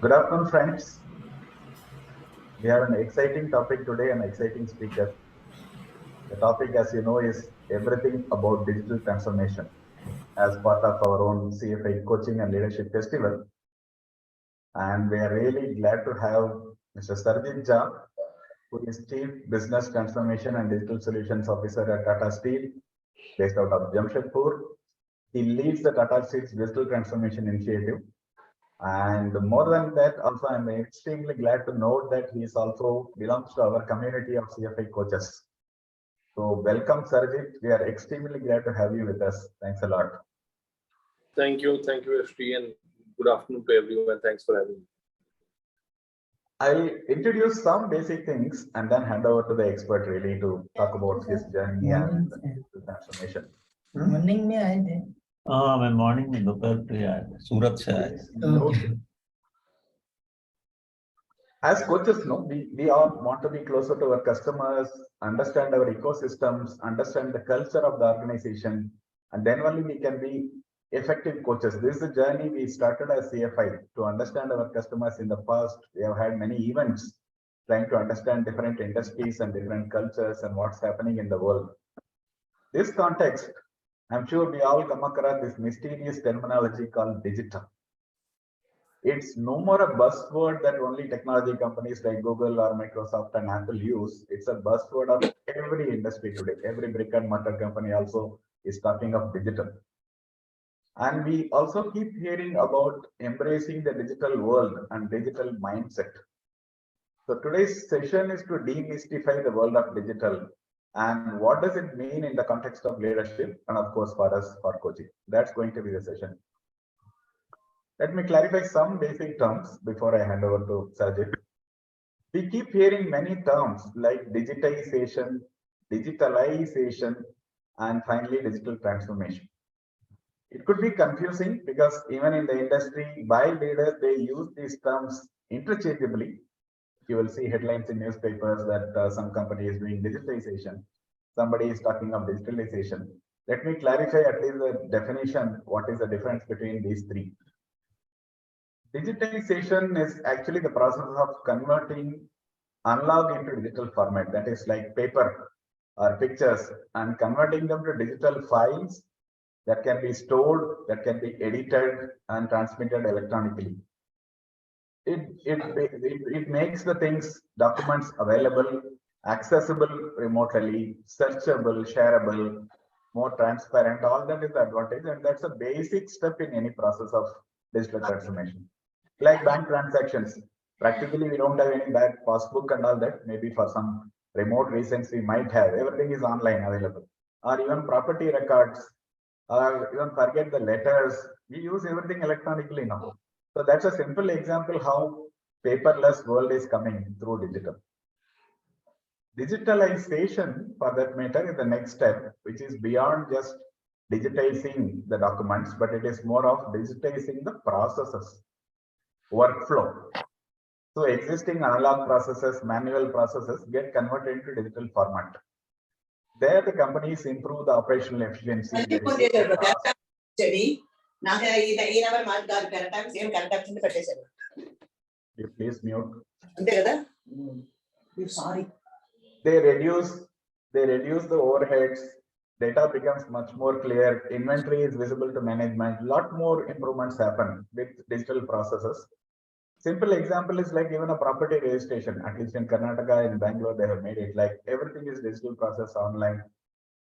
Good afternoon, friends. We have an exciting topic today, an exciting speaker. The topic, as you know, is everything about digital transformation as part of our own CFI Coaching and Leadership Festival. And we are really glad to have Mr. Sarjit Jha, who is Chief Business Transformation and Digital Solutions Officer at Tata Steel, based out of Jamshedpur. He leads the Tata Steel's Digital Transformation Initiative. And more than that, also I'm extremely glad to note that he is also belongs to our community of CFI coaches. So welcome, Sarjit. We are extremely glad to have you with us. Thanks a lot. Thank you, FT, and good afternoon to everyone. Thanks for having me. I'll introduce some basic things and then hand over to the expert really to talk about his journey and the transformation. Morning में आए थे. मैं morning में दोपहर पे आया था, सूरत से आया था. Okay. As coaches, no, we all want to be closer to our customers, understand our ecosystems, understand the culture of the organization, and then only we can be effective coaches. This is the journey we started as CFI to understand our customers in the past. We have had many events trying to understand different industries and different cultures and what's happening in the world. This context, I'm sure we all come across this mysterious terminology called digital. It's no more a buzzword that only technology companies like Google or Microsoft and Apple use. It's a buzzword of every industry today. Every brick and mortar company also is talking of digital. And we also keep hearing about embracing the digital world and digital mindset. So today's session is to demystify the world of digital and what does it mean in the context of leadership and of course for us for coaching. That's going to be the session. Let me clarify some basic terms before I hand over to Sarjit. We keep hearing many terms like digitization, digitalization, and finally digital transformation. It could be confusing because even in the industry, by leaders, they use these terms interchangeably. You will see headlines in newspapers that some company is doing digitization. Somebody is talking of digitalization. Let me clarify at least the definition. What is the difference between these three? Digitization is actually the process of converting analog into digital format, that is like paper or pictures, and converting them to digital files that can be stored, that can be edited and transmitted electronically. It makes the things, documents available, accessible remotely, searchable, shareable, more transparent. All that is the advantage, and that's a basic step in any process of digital transformation. Like bank transactions, practically we don't have any bank passbook and all that. Maybe for some remote reasons we might have. Everything is online available. Or even property records, or even forget the letters. We use everything electronically now. So that's a simple example how paperless world is coming through digital. Digitalization, for that matter, is the next step, which is beyond just digitizing the documents, but it is more of digitizing the processes. Workflow. So existing analog processes, manual processes get converted into digital format. There the companies improve the operational efficiency. You please mute. Sorry. They reduce the overheads. Data becomes much more clear. Inventory is visible to management. Lot more improvements happen with digital processes. Simple example is like even a property registration, at least in Karnataka, in Bangalore, they have made it like everything is digital process online,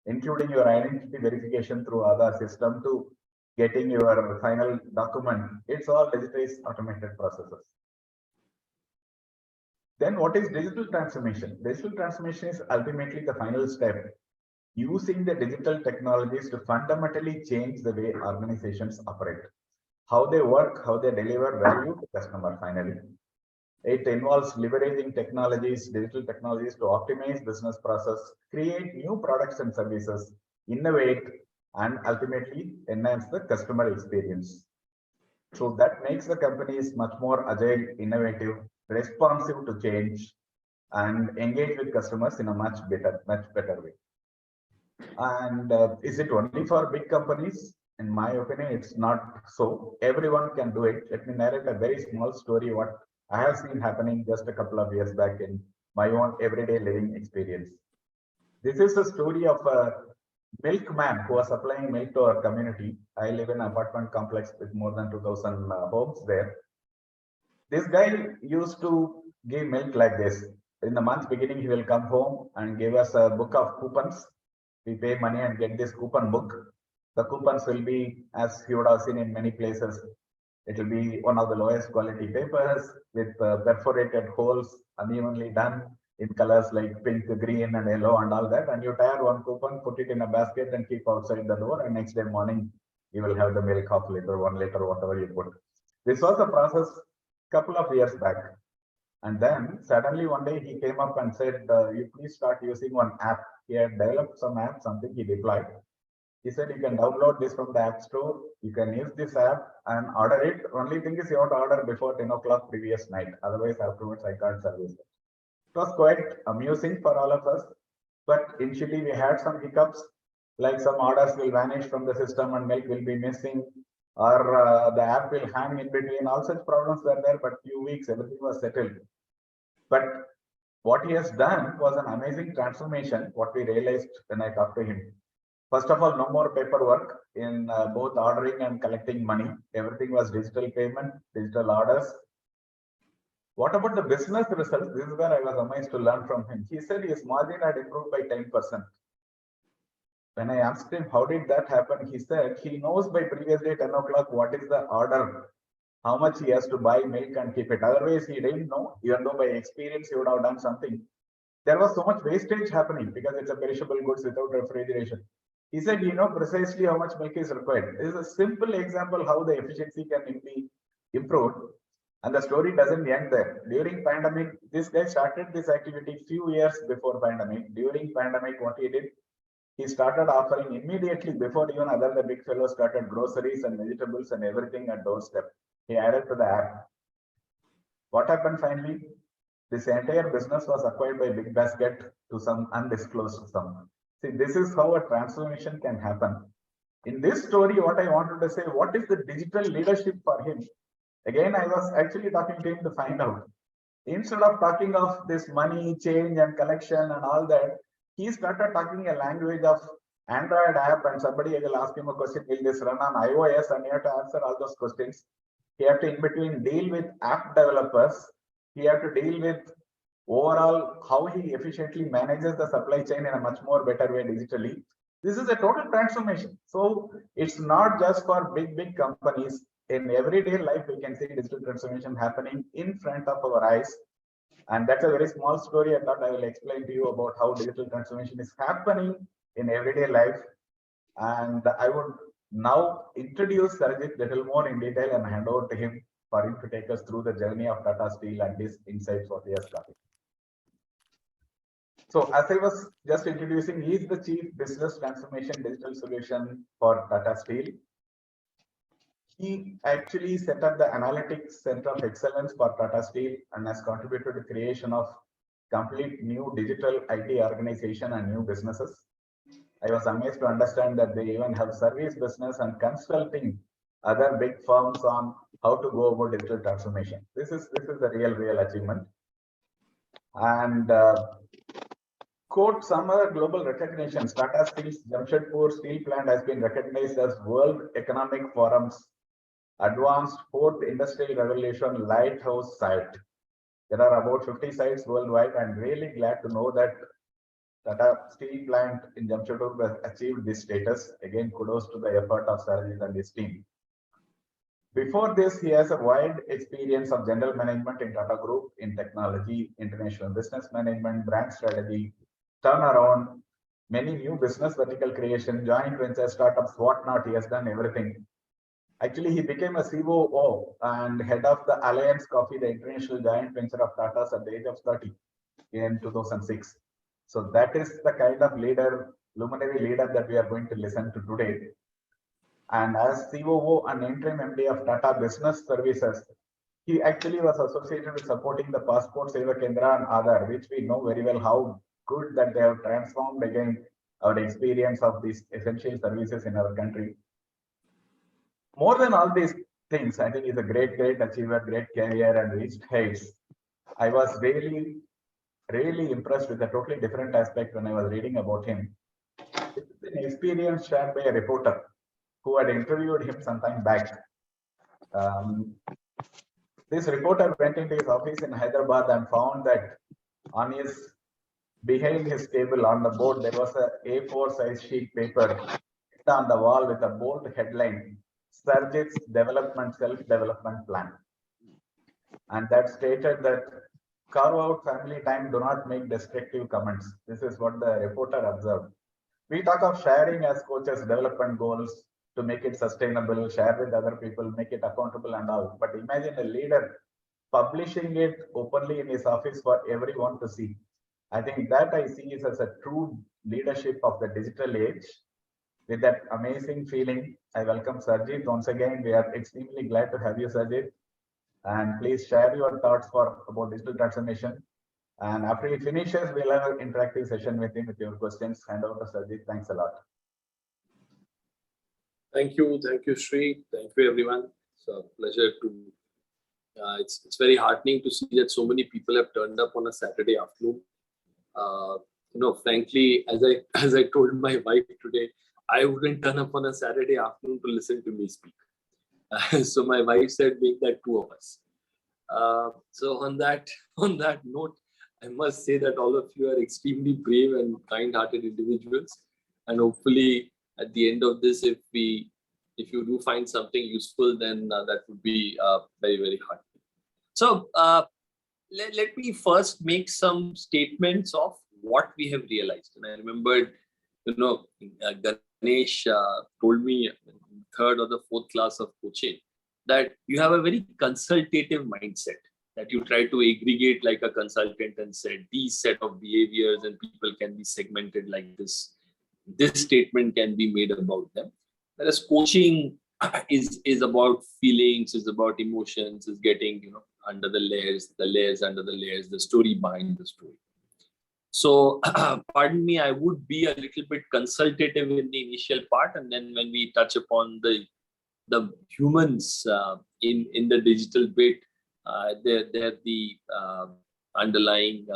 including your identity verification through Aadhaar system to getting your final document. It's all digitized automated processes. Then what is digital transformation? Digital transformation is ultimately the final step, using the digital technologies to fundamentally change the way organizations operate. How they work, how they deliver value to customer finally. It involves leveraging technologies, digital technologies to optimize business process, create new products and services, innovate, and ultimately enhance the customer experience. So that makes the companies much more agile, innovative, responsive to change, and engage with customers in a much better way. And is it only for big companies? in my opinion, it's not so. Everyone can do it. Let me narrate a very small story what I have seen happening just a couple of years back in my own everyday living experience. This is a story of a milkman who was supplying milk to our community. I live in an apartment complex with more than 2,000 homes there. This guy used to give milk like this. In the month beginning, he will come home and give us a book of coupons. We pay money and get this coupon book. The coupons will be, as you would have seen in many places, it will be one of the lowest quality papers with perforated holes, unevenly done in colors like pink, green, and yellow, and all that. And you tear one coupon, put it in a basket, and keep outside the door. And next day morning, you will have the milk, half liter, 1 liter, whatever you put. This was a process couple of years back. And then suddenly one day he came up and said, you please start using one app. He had developed some app, something he deployed. He said, you can download this from the app store. You can use this app and order it. Only thing is you have to order before 10 o'clock previous night. Otherwise, afterwards, I can't service it. It was quite amusing for all of us. But initially, we had some hiccups, like some orders will vanish from the system and milk will be missing, or the app will hang in between. All such problems were there, but few weeks, everything was settled. But what he has done was an amazing transformation, what we realized when I talked to him. First of all, no more paperwork in both ordering and collecting money. Everything was digital payment, digital orders. What about the business results? This is where I was amazed to learn from him. He said his margin had improved by 10%. When I asked him, how did that happen? He said he knows by previous day 10 o'clock what is the order, how much he has to buy milk and keep it. Otherwise, he didn't know, even though by experience he would have done something. There was so much wastage happening because it's a perishable goods without refrigeration. He said, you know precisely how much milk is required. This is a simple example how the efficiency can be improved. And the story doesn't end there. During pandemic, this guy started this activity few years before pandemic. During pandemic, what he did, he started offering immediately before even other the big fellows started groceries and vegetables and everything at doorstep. He added to the app. What happened finally? This entire business was acquired by Big Basket to some undisclosed sum. See, this is how a transformation can happen. In this story, what I wanted to say, what is the digital leadership for him? Again, I was actually talking to him to find out. Instead of talking of this money, change and collection and all that, he started talking a language of Android app, and somebody will ask him a question, will this run on iOS? And he have to answer all those questions. He have to in between deal with app developers. He have to deal with overall how he efficiently manages the supply chain in a much more better way digitally. This is a total transformation. So it's not just for big companies. In everyday life, we can see digital transformation happening in front of our eyes. And that's a very small story. I thought I will explain to you about how digital transformation is happening in everyday life. And I would now introduce Sarajit a little more in detail and hand over to him for him to take us through the journey of Tata Steel and his insights what he has got. So as I was just introducing, he is the Chief Business Transformation Digital Solution for Tata Steel. He actually set up the Analytics Center of Excellence for Tata Steel and has contributed to the creation of complete new digital IT organization and new businesses. I was amazed to understand that they even have service business and consulting other big firms on how to go about digital transformation. This is a real achievement. And quote some other global recognitions. Tata Steel's Jamshedpur steel plant has been recognized as World Economic Forum's Advanced Fourth Industrial Revolution Lighthouse Site. There are about 50 sites worldwide. I'm really glad to know that Tata Steel plant in Jamshedpur has achieved this status. Again, kudos to the effort of Sarajit and his team. Before this, he has a wide experience of general management in Tata Group, in technology, international business management, brand strategy, turnaround, many new business vertical creation, joint ventures, startups, whatnot. He has done everything. Actually, he became a COO and head of the Alliance Coffee, the international joint venture of Tata's at the age of 30 in 2006. So that is the kind of leader, luminary leader that we are going to listen to today. And as COO and interim MD of Tata Business Services, he actually was associated with supporting the Passport Seva Kendra and other, which we know very well how good that they have transformed again our experience of these essential services in our country. more than all these things, I think he's a great achiever, great career and reached heights. I was really impressed with a totally different aspect when I was reading about him. It's an experience shared by a reporter who had interviewed him some time back. This reporter went into his office in Hyderabad and found that on his behind his table on the board there was a A4 size sheet paper on the wall with a bold headline: Surjit's Development Self-Development Plan. And that stated that carve out family time, do not make destructive comments. This is what the reporter observed. We talk of sharing as coaches development goals to make it sustainable, share with other people, make it accountable and all. But imagine a leader publishing it openly in his office for everyone to see. I think that I see is as a true leadership of the digital age. With that amazing feeling, I welcome Sarjeet. Once again, we are extremely glad to have you, Sarjeet. And please share your thoughts about digital transformation. And after he finishes, we'll have an interactive session with him with your questions. Hand over to Sarjeet. Thanks a lot. Thank you, Sri. Thank you, everyone. It's a pleasure to. It's very heartening to see that so many people have turned up on a Saturday afternoon. Frankly, as I told my wife today, I wouldn't turn up on a Saturday afternoon to listen to me speak. So my wife said, make that two of us. So on that note, I must say that all of you are extremely brave and kind-hearted individuals, and hopefully at the end of this, if you do find something useful, then that would be very hard. So let me first make some statements of what we have realized. And I remembered, Ganesh told me in third or the fourth class of coaching that you have a very consultative mindset, that you try to aggregate like a consultant and said these set of behaviors and people can be segmented like this. This statement can be made about them. Whereas coaching is about feelings, is about emotions, is getting under the layers under the layers, the story behind the story. So, pardon me, I would be a little bit consultative in the initial part, and then when we touch upon the humans in the digital bit, they're the underlying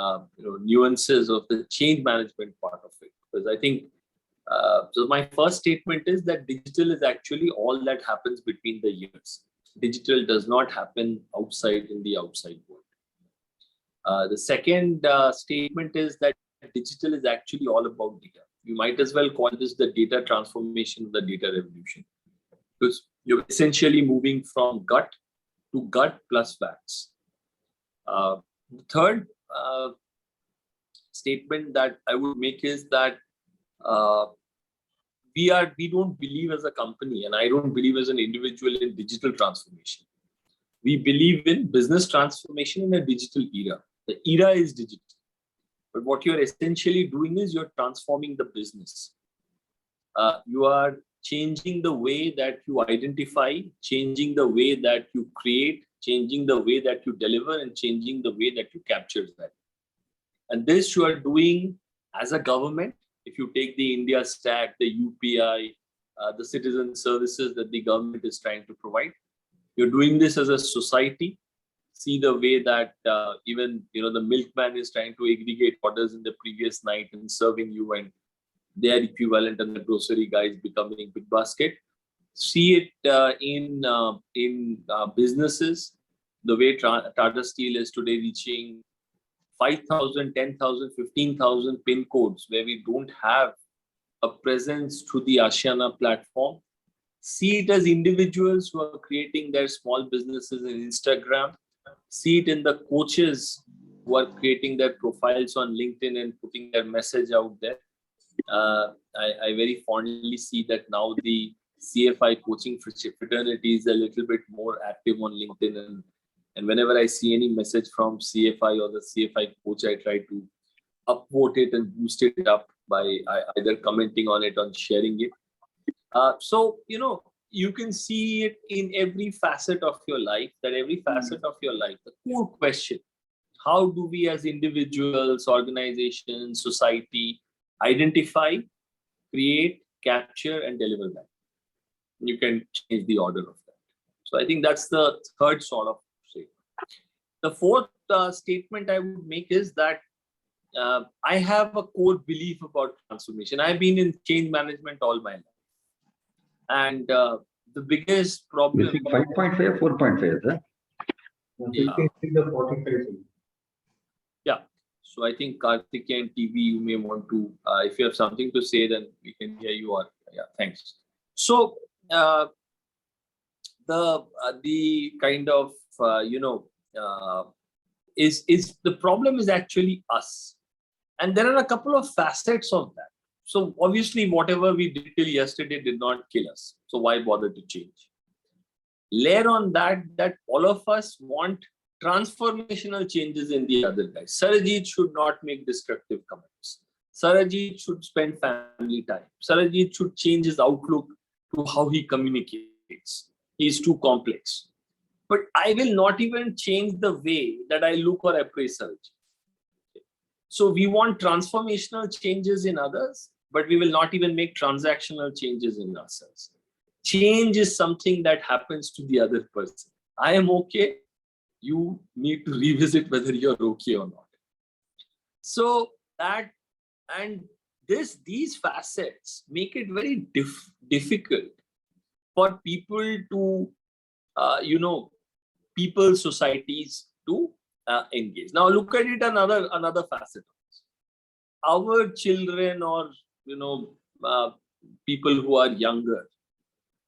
nuances of the change management part of it. Because I think so. My first statement is that digital is actually all that happens between the years. Digital does not happen outside in the outside world. The second statement is that digital is actually all about data. You might as well call this the data transformation, the data revolution, because you're essentially moving from gut to gut plus facts. The third statement that I would make is that we don't believe as a company, and I don't believe as an individual, in digital transformation. We believe in business transformation in a digital era. The era is digital, but what you're essentially doing is you're transforming the business. You are changing the way that you identify, changing the way that you create, changing the way that you deliver, and changing the way that you capture that. And this you are doing as a government. If you take the India stack, the UPI, the citizen services that the government is trying to provide, you're doing this as a society. See the way that even the milkman is trying to aggregate orders in the previous night and serving you, and their equivalent and the grocery guys becoming big basket. See it in businesses, the way Tata Steel is today reaching 5,000, 10,000, 15,000 pin codes where we don't have a presence through the Ashiana platform. See it as individuals who are creating their small businesses in Instagram. See it in the coaches who are creating their profiles on LinkedIn and putting their message out there. I very fondly see that now the CFI coaching fraternity is a little bit more active on LinkedIn, and whenever I see any message from CFI or the CFI coach, I try to upvote it and boost it up by either commenting on it or sharing it. So you can see it in every facet of your life, that every facet of your life, the core question, how do we as individuals, organizations, society, identify, create, capture, and deliver that? you can change the order of that. So I think that's the third sort of statement. The fourth statement I would make is that I have a core belief about transformation. I've been in change management all my life. And the biggest problem... 5.5, 4.5, sir? Yeah. So I think Karthik and TV, you may want to, if you have something to say, then we can hear you. Or yeah, thanks. So the kind of is the problem is actually us, and there are a couple of facets of that. So obviously, whatever we did till yesterday did not kill us. So why bother to change? Layer on that all of us want transformational changes in the other guys. Sarajit should not make destructive comments. Sarajit should spend family time. Sarajit should change his outlook to how he communicates. He's too complex. But I will not even change the way that I look or appraise Sarajit. So we want transformational changes in others, but we will not even make transactional changes in ourselves. Change is something that happens to the other person. I am okay. You need to revisit whether you're okay or not. So that and these facets make it very difficult for people to, people, societies to engage. Now look at it another facet. Our children or people who are younger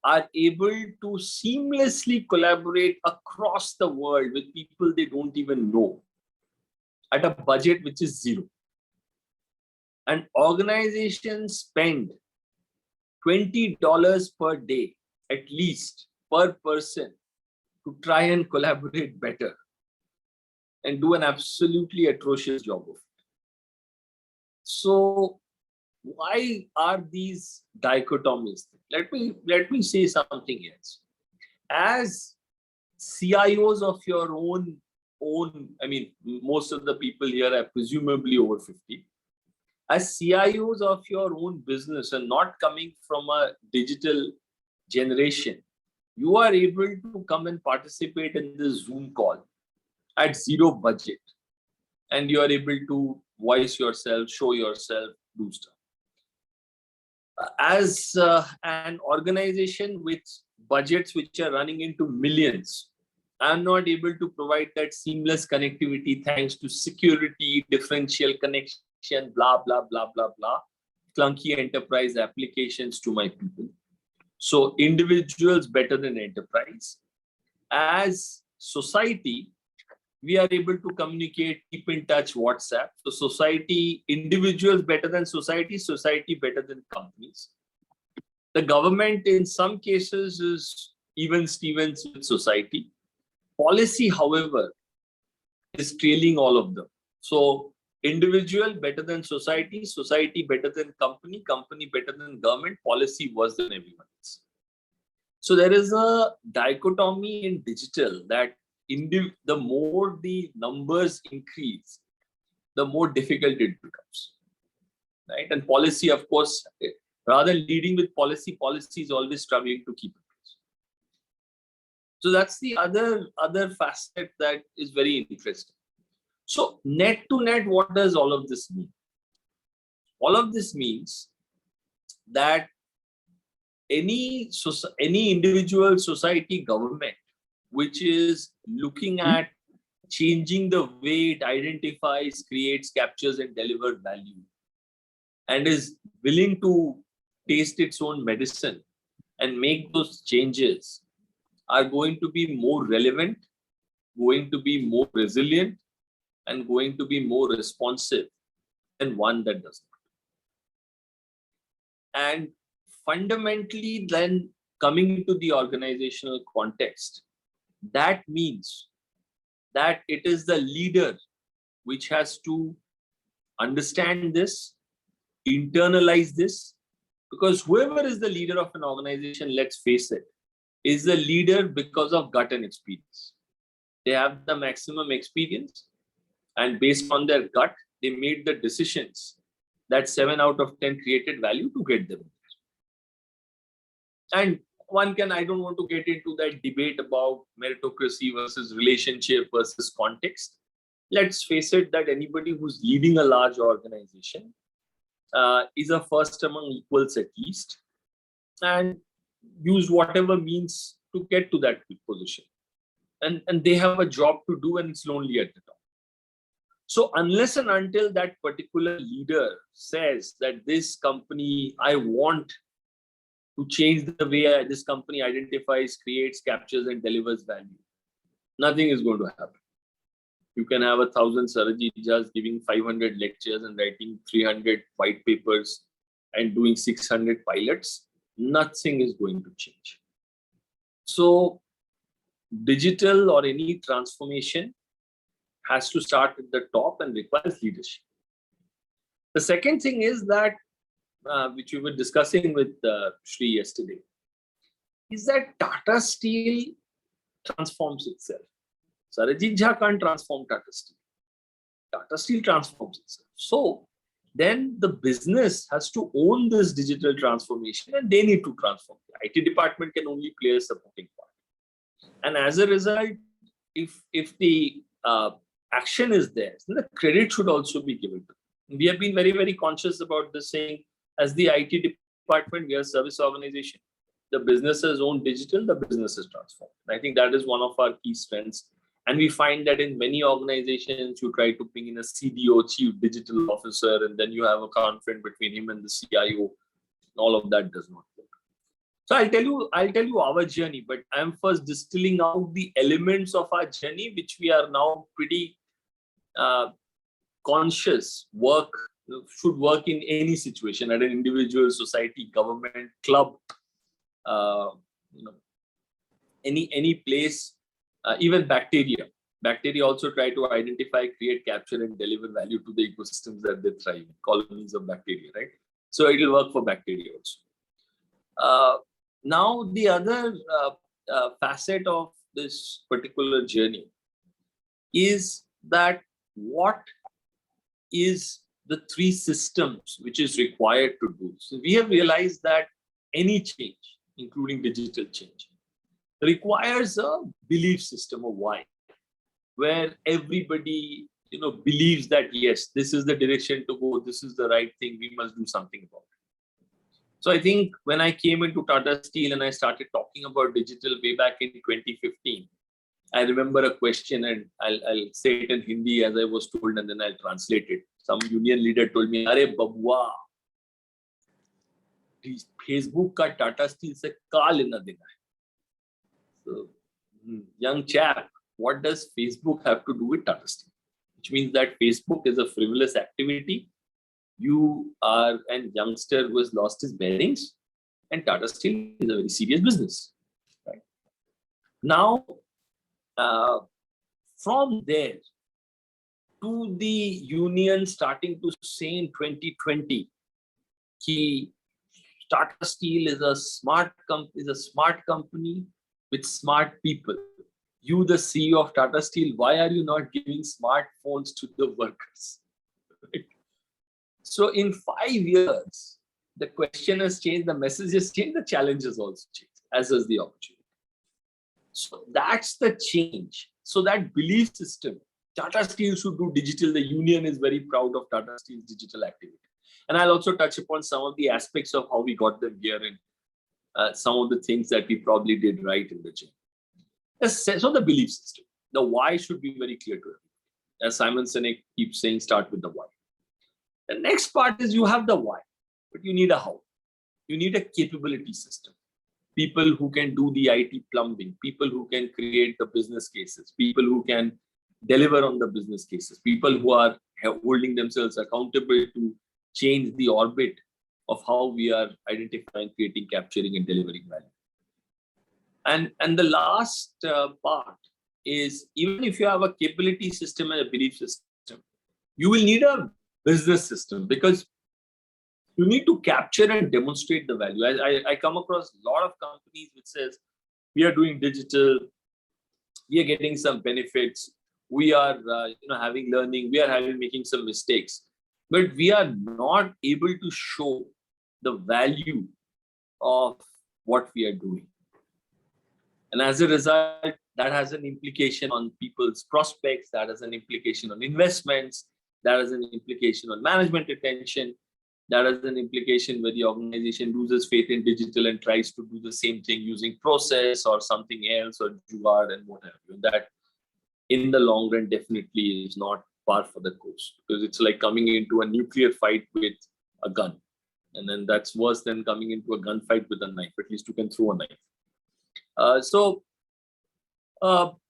are able to seamlessly collaborate across the world with people they don't even know at a budget which is zero. And organizations spend $20 per day, at least per person, to try and collaborate better and do an absolutely atrocious job of it. So why are these dichotomies? Let me say something else. As CIOs of your own, I mean, most of the people here are presumably over 50. As CIOs of your own business and not coming from a digital generation, you are able to come and participate in this Zoom call at zero budget. And you are able to voice yourself, show yourself, do stuff. As an organization with budgets which are running into millions, I'm not able to provide that seamless connectivity thanks to security, differential connection, blah, blah, blah, blah, blah, clunky enterprise applications to my people. So individuals better than enterprise. As society, we are able to communicate, keep in touch, WhatsApp. So society, individuals better than society, society better than companies. The government in some cases is even Stevens with society. Policy, however, is trailing all of them. So individual better than society, society better than company, company better than government, policy worse than everyone else. So there is a dichotomy in digital that the more the numbers increase, the more difficult it becomes, right? And policy, of course, rather than leading with policy, policy is always struggling to keep it. So that's the other facet that is very interesting. So net to net, what does all of this mean? All of this means that any individual, society, government which is looking at changing the way it identifies, creates, captures, and delivers value, and is willing to taste its own medicine and make those changes, are going to be more relevant, going to be more resilient, and going to be more responsive than one that does not. And fundamentally, then coming into the organizational context, that means that it is the leader which has to understand this, internalize this, because whoever is the leader of an organization, let's face it, is the leader because of gut and experience. They have the maximum experience, and based on their gut, they made the decisions that 7 out of 10 created value to get them. And I don't want to get into that debate about meritocracy versus relationship versus context. Let's face it that anybody who's leading a large organization is a first among equals at least, and use whatever means to get to that position. And they have a job to do, and it's lonely at the top. So unless and until that particular leader says that this company, I want to change the way this company identifies, creates, captures, and delivers value, nothing is going to happen. You can have 1,000 Sarajijas giving 500 lectures and writing 300 white papers and doing 600 pilots. Nothing is going to change. So digital or any transformation has to start at the top and requires leadership. The second thing is that, which we were discussing with Shri yesterday, is that Tata Steel transforms itself. Sarojit Jha can't transform Tata Steel. Tata Steel transforms itself. So then the business has to own this digital transformation, and they need to transform. The IT department can only play a supporting part. And as a result, if the action is there, then the credit should also be given to them. We have been very, very conscious about this, saying as the IT department, we are a service organization. The businesses own digital, the business is transformed. I think that is one of our key strengths. And we find that in many organizations, you try to bring in a CDO, Chief Digital Officer, and then you have a conflict between him and the CIO. All of that does not work. So I'll tell you our journey, but I'm first distilling out the elements of our journey, which we are now pretty conscious should work in any situation, at an individual, society, government, club, any place, even bacteria. Bacteria also try to identify, create, capture, and deliver value to the ecosystems that they thrive in, colonies of bacteria, right? So it will work for bacteria also. Now, the other facet of this particular journey is that what is the three systems which is required to do. So we have realized that any change, including digital change, requires a belief system of why, where everybody believes that yes, this is the direction to go, this is the right thing, we must do something about it. So I think when I came into Tata Steel and I started talking about digital way back in 2015, I remember a question, and I'll say it in Hindi as I was told, and then I'll translate it. Some union leader told me, "Arey babwa, Facebook ka Tata Steel se ka lena dena hai?" So, young chap, what does Facebook have to do with Tata Steel? Which means that Facebook is a frivolous activity. You are a youngster who has lost his bearings, and Tata Steel is a very serious business. Right? Now, from there to the union starting to say in 2020, that Tata Steel is a smart company with smart people. You, the CEO of Tata Steel, why are you not giving smartphones to the workers? Right? So in 5 years, the question has changed, the message has changed, the challenge has also changed, as is the opportunity. So that's the change. So that belief system, Tata Steel should do digital. The union is very proud of Tata Steel's digital activity. And I'll also touch upon some of the aspects of how we got them here and some of the things that we probably did right in the journey. So the belief system, the why should be very clear to everyone. As Simon Sinek keeps saying, start with the why. The next part is you have the why, but you need a how. You need a capability system. People who can do the IT plumbing, people who can create the business cases, people who can deliver on the business cases, people who are holding themselves accountable to change the orbit of how we are identifying, creating, capturing, and delivering value. And the last part is, even if you have a capability system and a belief system, you will need a business system, because you need to capture and demonstrate the value. I come across a lot of companies which says, we are doing digital, we are getting some benefits, we are having learning, we are making some mistakes, but we are not able to show the value of what we are doing. And as a result, that has an implication on people's prospects, that has an implication on investments, that has an implication on management attention, that has an implication where the organization loses faith in digital and tries to do the same thing using process or something else or jugaad and what have you. That in the long run definitely is not par for the course, because it's like coming into a nuclear fight with a gun. And then that's worse than coming into a gunfight with a knife. At least you can throw a knife.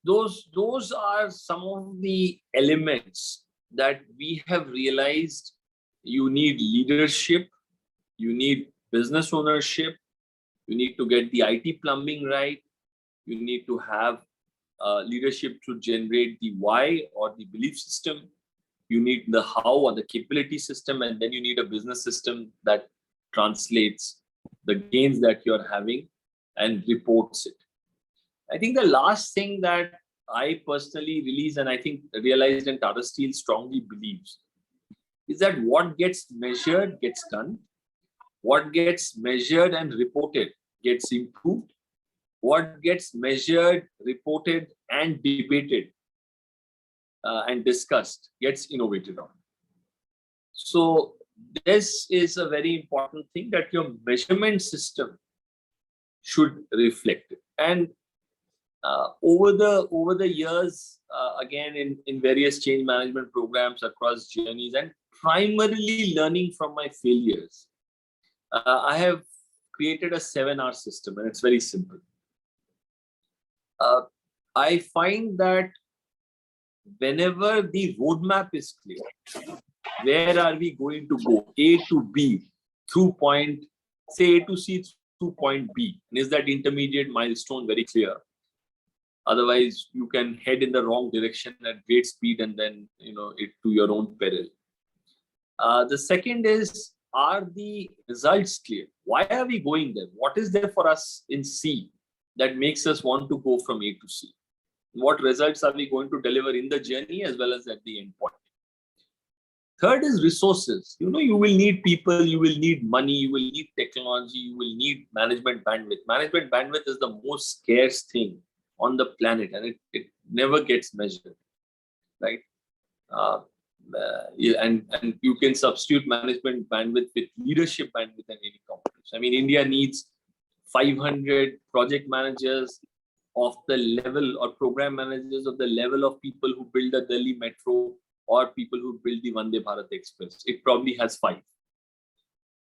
Those are some of the elements that we have realized. You need leadership, you need business ownership, you need to get the IT plumbing right, you need to have leadership to generate the why or the belief system, you need the how or the capability system, and then you need a business system that translates the gains that you're having and reports it. I think the last thing that I personally realized, and I think realized and Tata Steel strongly believes, is that what gets measured gets done, what gets measured and reported gets improved, what gets measured, reported, and debated and discussed gets innovated on. So this is a very important thing, that your measurement system should reflect it. And over the years, again in various change management programs across journeys, and primarily learning from my failures, I have created a 7R system, and it's very simple. I find that whenever the roadmap is clear, where are we going to go, A to B, through point, say A to C through point B, and is that intermediate milestone very clear? Otherwise, you can head in the wrong direction at great speed and then it to your own peril. The second is, are the results clear? Why are we going there? What is there for us in C that makes us want to go from A to C? What results are we going to deliver in the journey as well as at the end point? Third is resources. You will need people, you will need money, you will need technology, you will need management bandwidth. Management bandwidth is the most scarce thing on the planet, and it never gets measured, right? And you can substitute management bandwidth with leadership bandwidth in any company. I mean, India needs 500 project managers of the level, or program managers of the level of people who build the Delhi Metro or people who build the Vande Bharat Express. It probably has 5.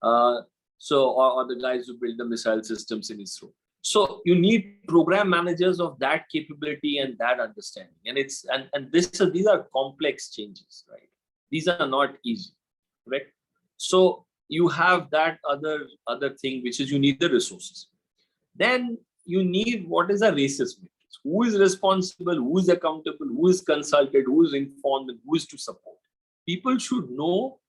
Or the guys who build the missile systems in ISRO. So you need program managers of that capability and that understanding. And these are complex changes, right? These are not easy, right? So you have that other thing, which is you need the resources. Then you need what is a races matrix. Who is responsible, who is accountable, who is consulted, who is informed, and who is to support. People should know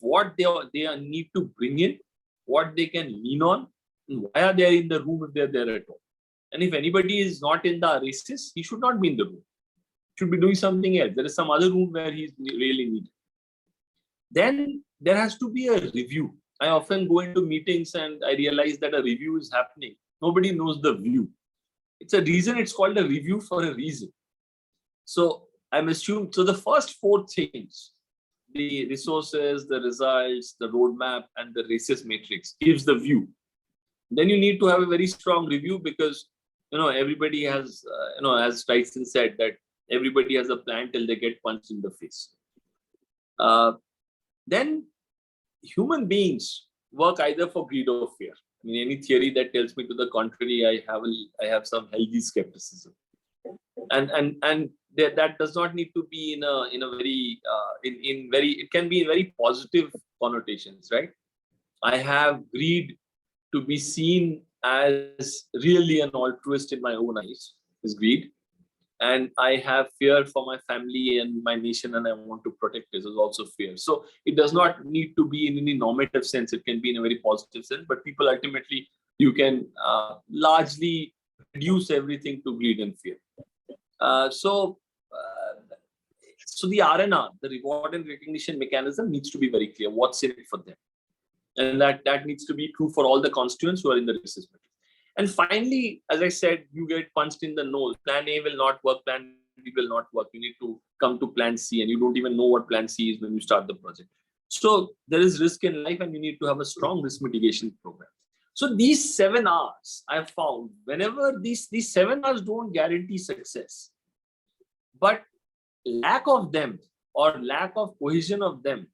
what they need to bring in, what they can lean on, and why are they in the room if they're there at all. And if anybody is not in the races, he should not be in the room. He should be doing something else. There is some other room where he's really needed. Then there has to be a review. I often go into meetings and I realize that a review is happening. Nobody knows the view. It's a reason it's called a review for a reason. So I'm assuming, so the first 4 things, the resources, the results, the roadmap, and the races matrix gives the view. Then you need to have a very strong review, because everybody has, as Tyson said, that everybody has a plan till they get punched in the face. Then human beings work either for greed or fear. I mean, any theory that tells me to the contrary, I have some healthy skepticism. And that does not need to be in a very it can be in very positive connotations, right? I have greed to be seen as really an altruist in my own eyes, is greed. And I have fear for my family and my nation, and I want to protect this, is also fear. So it does not need to be in any normative sense. It can be in a very positive sense, but people ultimately, you can largely reduce everything to greed and fear. So the RNR, the reward and recognition mechanism, needs to be very clear. What's in it for them? And that needs to be true for all the constituents who are in the races matrix. And finally, as I said, you get punched in the nose. Plan A will not work, plan B will not work. You need to come to plan C, and you don't even know what plan C is when you start the project. So there is risk in life, and you need to have a strong risk mitigation program. So these 7 R's I've found, whenever these 7 R's don't guarantee success, but lack of them or lack of cohesion of them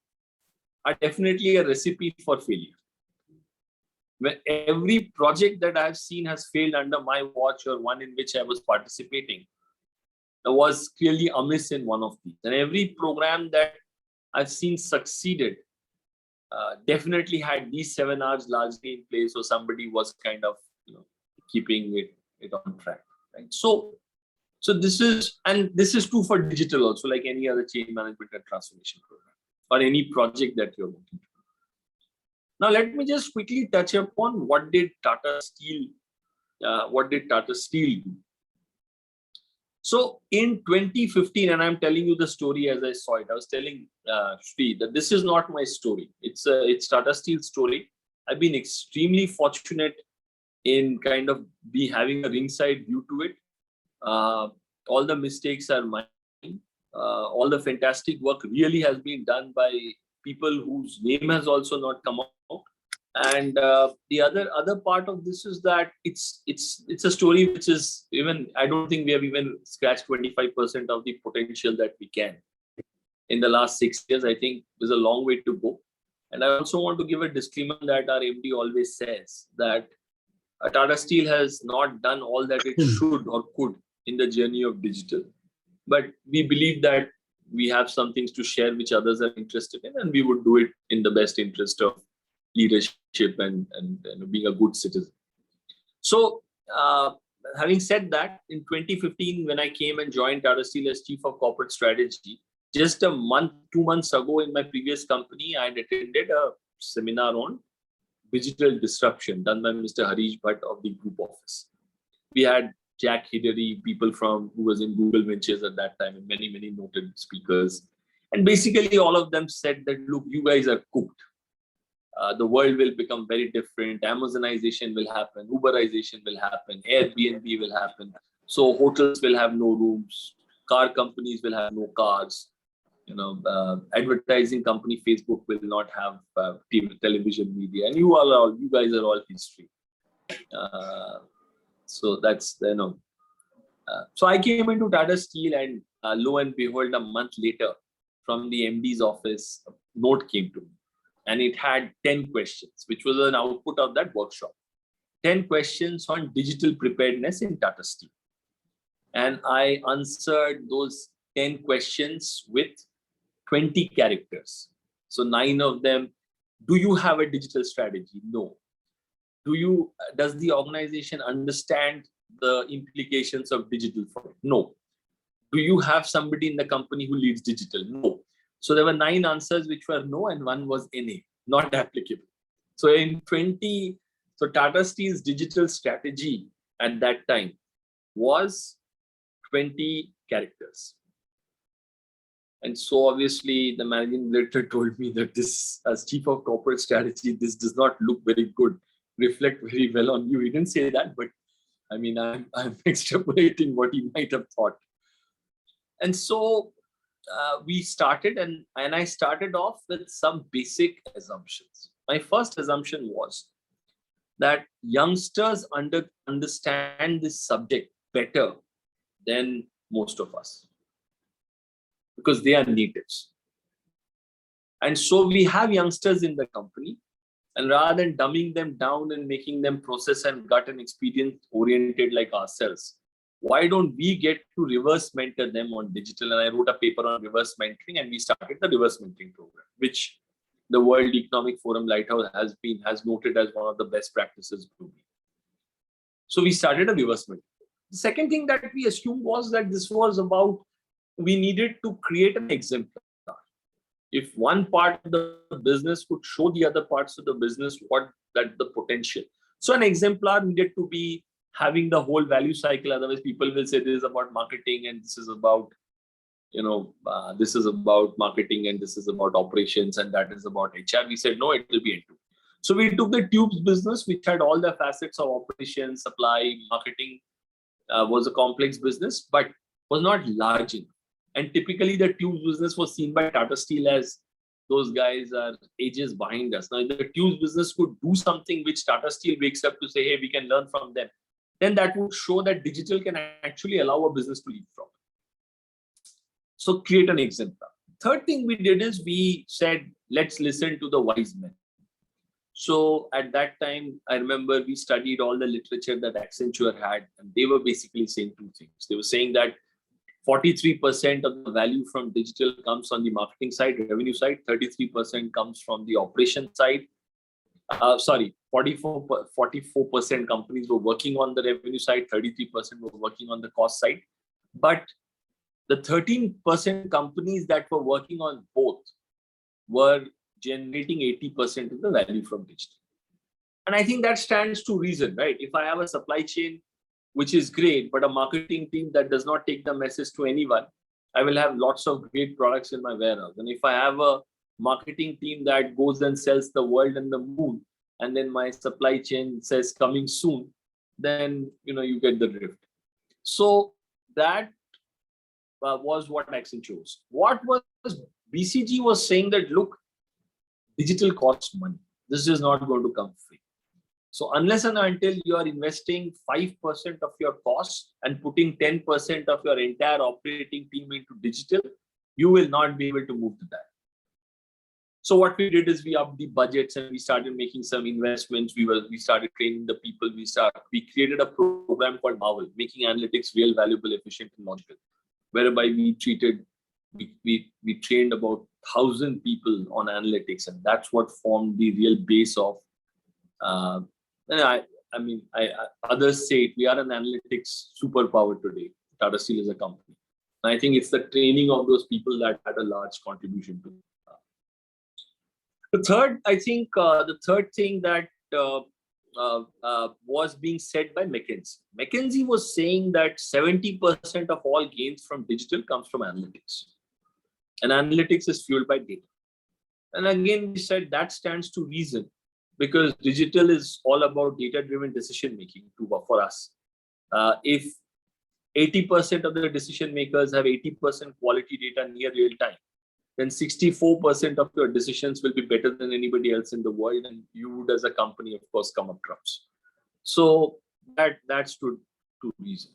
are definitely a recipe for failure. When every project that I've seen has failed under my watch or one in which I was participating, there was clearly amiss in one of these. And every program that I've seen succeeded definitely had these 7 R's largely in place, or somebody was kind of keeping it on track. Right. So this is true for digital also, like any other change management and transformation program or any project that you're working on. Now, let me just quickly touch upon what did Tata Steel do. So in 2015, and I'm telling you the story as I saw it. I was telling Shri that this is not my story. It's Tata Steel's story. I've been extremely fortunate in kind of having a ringside view to it. All the mistakes are mine. All the fantastic work really has been done by people whose name has also not come out. And the other part of this is that it's a story which is even, I don't think we have even scratched 25% of the potential that we can. In the last 6 years, I think there's a long way to go. And I also want to give a disclaimer that our MD always says that Tata Steel has not done all that it should or could in the journey of digital. But we believe that we have some things to share which others are interested in, and we would do it in the best interest of leadership and being a good citizen. So having said that, in 2015, when I came and joined Tata Steel as Chief of Corporate Strategy, just 2 months ago in my previous company, I had attended a seminar on digital disruption done by Mr. Harish Bhatt of the group office. We had Jack Hidary, people who was in Google Ventures at that time, and many noted speakers. And basically all of them said that, look, you guys are cooked. The world will become very different. Amazonization will happen. Uberization will happen. Airbnb will happen. So hotels will have no rooms. Car companies will have no cars. Advertising company Facebook will not have television media. And you guys are all history. So that's so I came into Tata Steel, and lo and behold, a month later, from the MD's office, a note came to me. And it had 10 questions, which was an output of that workshop. 10 questions on digital preparedness in Tata Steel. And I answered those 10 questions with 20 characters. So 9 of them, do you have a digital strategy? No. Does the organization understand the implications of digital for it? No. Do you have somebody in the company who leads digital? No. So there were 9 answers which were no, and 1 was NA, not applicable. So Tata Steel's digital strategy at that time was 20 characters. And so obviously the managing director told me that this, as Chief of Corporate Strategy, this does not look very good, reflect very well on you. He didn't say that, but I mean, I'm extrapolating what he might have thought. And so we started, and I started off with some basic assumptions. My first assumption was that youngsters understand this subject better than most of us, because they are natives. And so we have youngsters in the company, and rather than dumbing them down and making them process and gut and experience oriented like ourselves, why don't we get to reverse mentor them on digital? And I wrote a paper on reverse mentoring, and we started the reverse mentoring program, which the World Economic Forum Lighthouse has noted as one of the best practices globally. So we started a reverse mentoring. The second thing that we assumed was that this was about, we needed to create an exemplar. If one part of the business could show the other parts of the business the potential. So an exemplar needed to be having the whole value cycle. Otherwise, people will say this is about marketing, and this is about, this is about marketing, and this is about operations, and that is about HR. We said, no, it will be end-to-end. So we took the tubes business, which had all the facets of operations, supply, marketing, was a complex business, but was not large enough. And typically the tubes business was seen by Tata Steel as those guys are ages behind us. Now, if the tubes business could do something which Tata Steel wakes up to say, hey, we can learn from them, then that would show that digital can actually allow a business to leapfrog. So create an exemplar. Third thing we did is we said, let's listen to the wise men. So at that time, I remember we studied all the literature that Accenture had, and they were basically saying two things. They were saying that 43% of the value from digital comes on the marketing side, revenue side, 33% comes from the operation side. 44% companies were working on the revenue side, 33% were working on the cost side. But the 13% companies that were working on both were generating 80% of the value from digital. And I think that stands to reason, right? If I have a supply chain, which is great, but a marketing team that does not take the message to anyone, I will have lots of great products in my warehouse. And if I have a marketing team that goes and sells the world and the moon, and then my supply chain says coming soon, then you get the drift. So that was what Accenture chose. What was BCG was saying that, look, digital costs money. This is not going to come free. So unless and until you are investing 5% of your costs and putting 10% of your entire operating team into digital, you will not be able to move to that. So what we did is we upped the budgets and we started making some investments. We started training the people. We created a program called Marvel, making analytics real, valuable, efficient, and logical, whereby we trained about 1,000 people on analytics, and that's what formed the real base of. Others say it, we are an analytics superpower today. Tata Steel is a company. And I think it's the training of those people that had a large contribution to it. The third thing that was being said by McKinsey. McKinsey was saying that 70% of all gains from digital comes from analytics. And analytics is fueled by data. And again, we said that stands to reason, because digital is all about data-driven decision-making for us. If 80% of the decision makers have 80% quality data near real time, then 64% of your decisions will be better than anybody else in the world, and you would, as a company, of course, come up trumps. So that's to reason.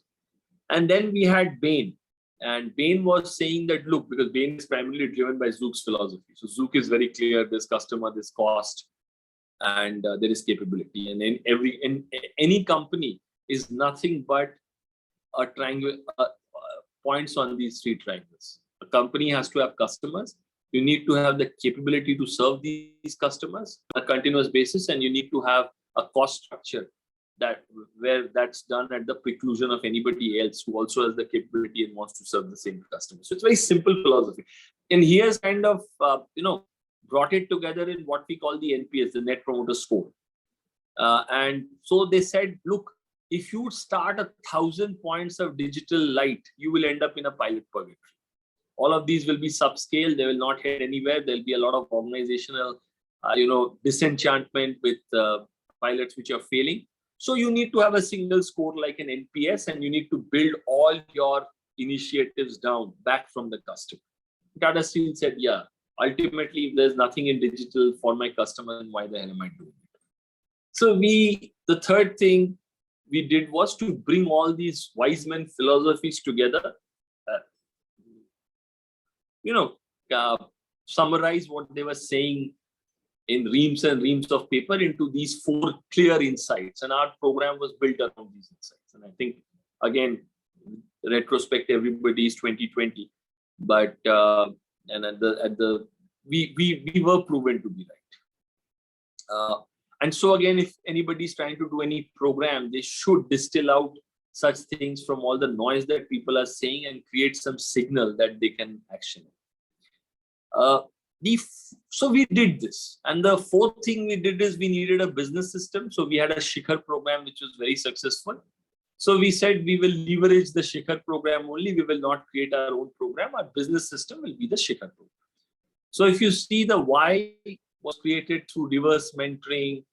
And then we had Bain, and Bain was saying that, look, because Bain is primarily driven by Zook's philosophy. So Zook is very clear: there's customer, there's cost, and there is capability. And in any company is nothing but a triangle, points on these three triangles. A company has to have customers. You need to have the capability to serve these customers on a continuous basis, and you need to have a cost structure where that's done at the preclusion of anybody else who also has the capability and wants to serve the same customer. So it's very simple philosophy. And he has kind of brought it together in what we call the NPS, the Net Promoter Score. And so they said, look, if you start 1,000 points of digital light, you will end up in a pilot purgatory. All of these will be subscale. They will not head anywhere. There'll be a lot of organizational, disenchantment with pilots which are failing. So you need to have a single score like an NPS, and you need to build all your initiatives down back from the customer. Tata Steel said, yeah, ultimately, if there's nothing in digital for my customer, then why the hell am I doing it? So the third thing we did was to bring all these wise men philosophies together, summarize what they were saying in reams and reams of paper into these 4 clear insights. And our program was built around these insights. And I think, again, retrospect, everybody is 2020, but we were proven to be right. And so again, if anybody is trying to do any program, they should distill out such things from all the noise that people are saying and create some signal that they can action. So we did this. And the fourth thing we did is we needed a business system. So we had a Shikhar program, which was very successful. So we said we will leverage the Shikhar program only. We will not create our own program. Our business system will be the Shikhar program. So if you see the why was created through reverse mentoring,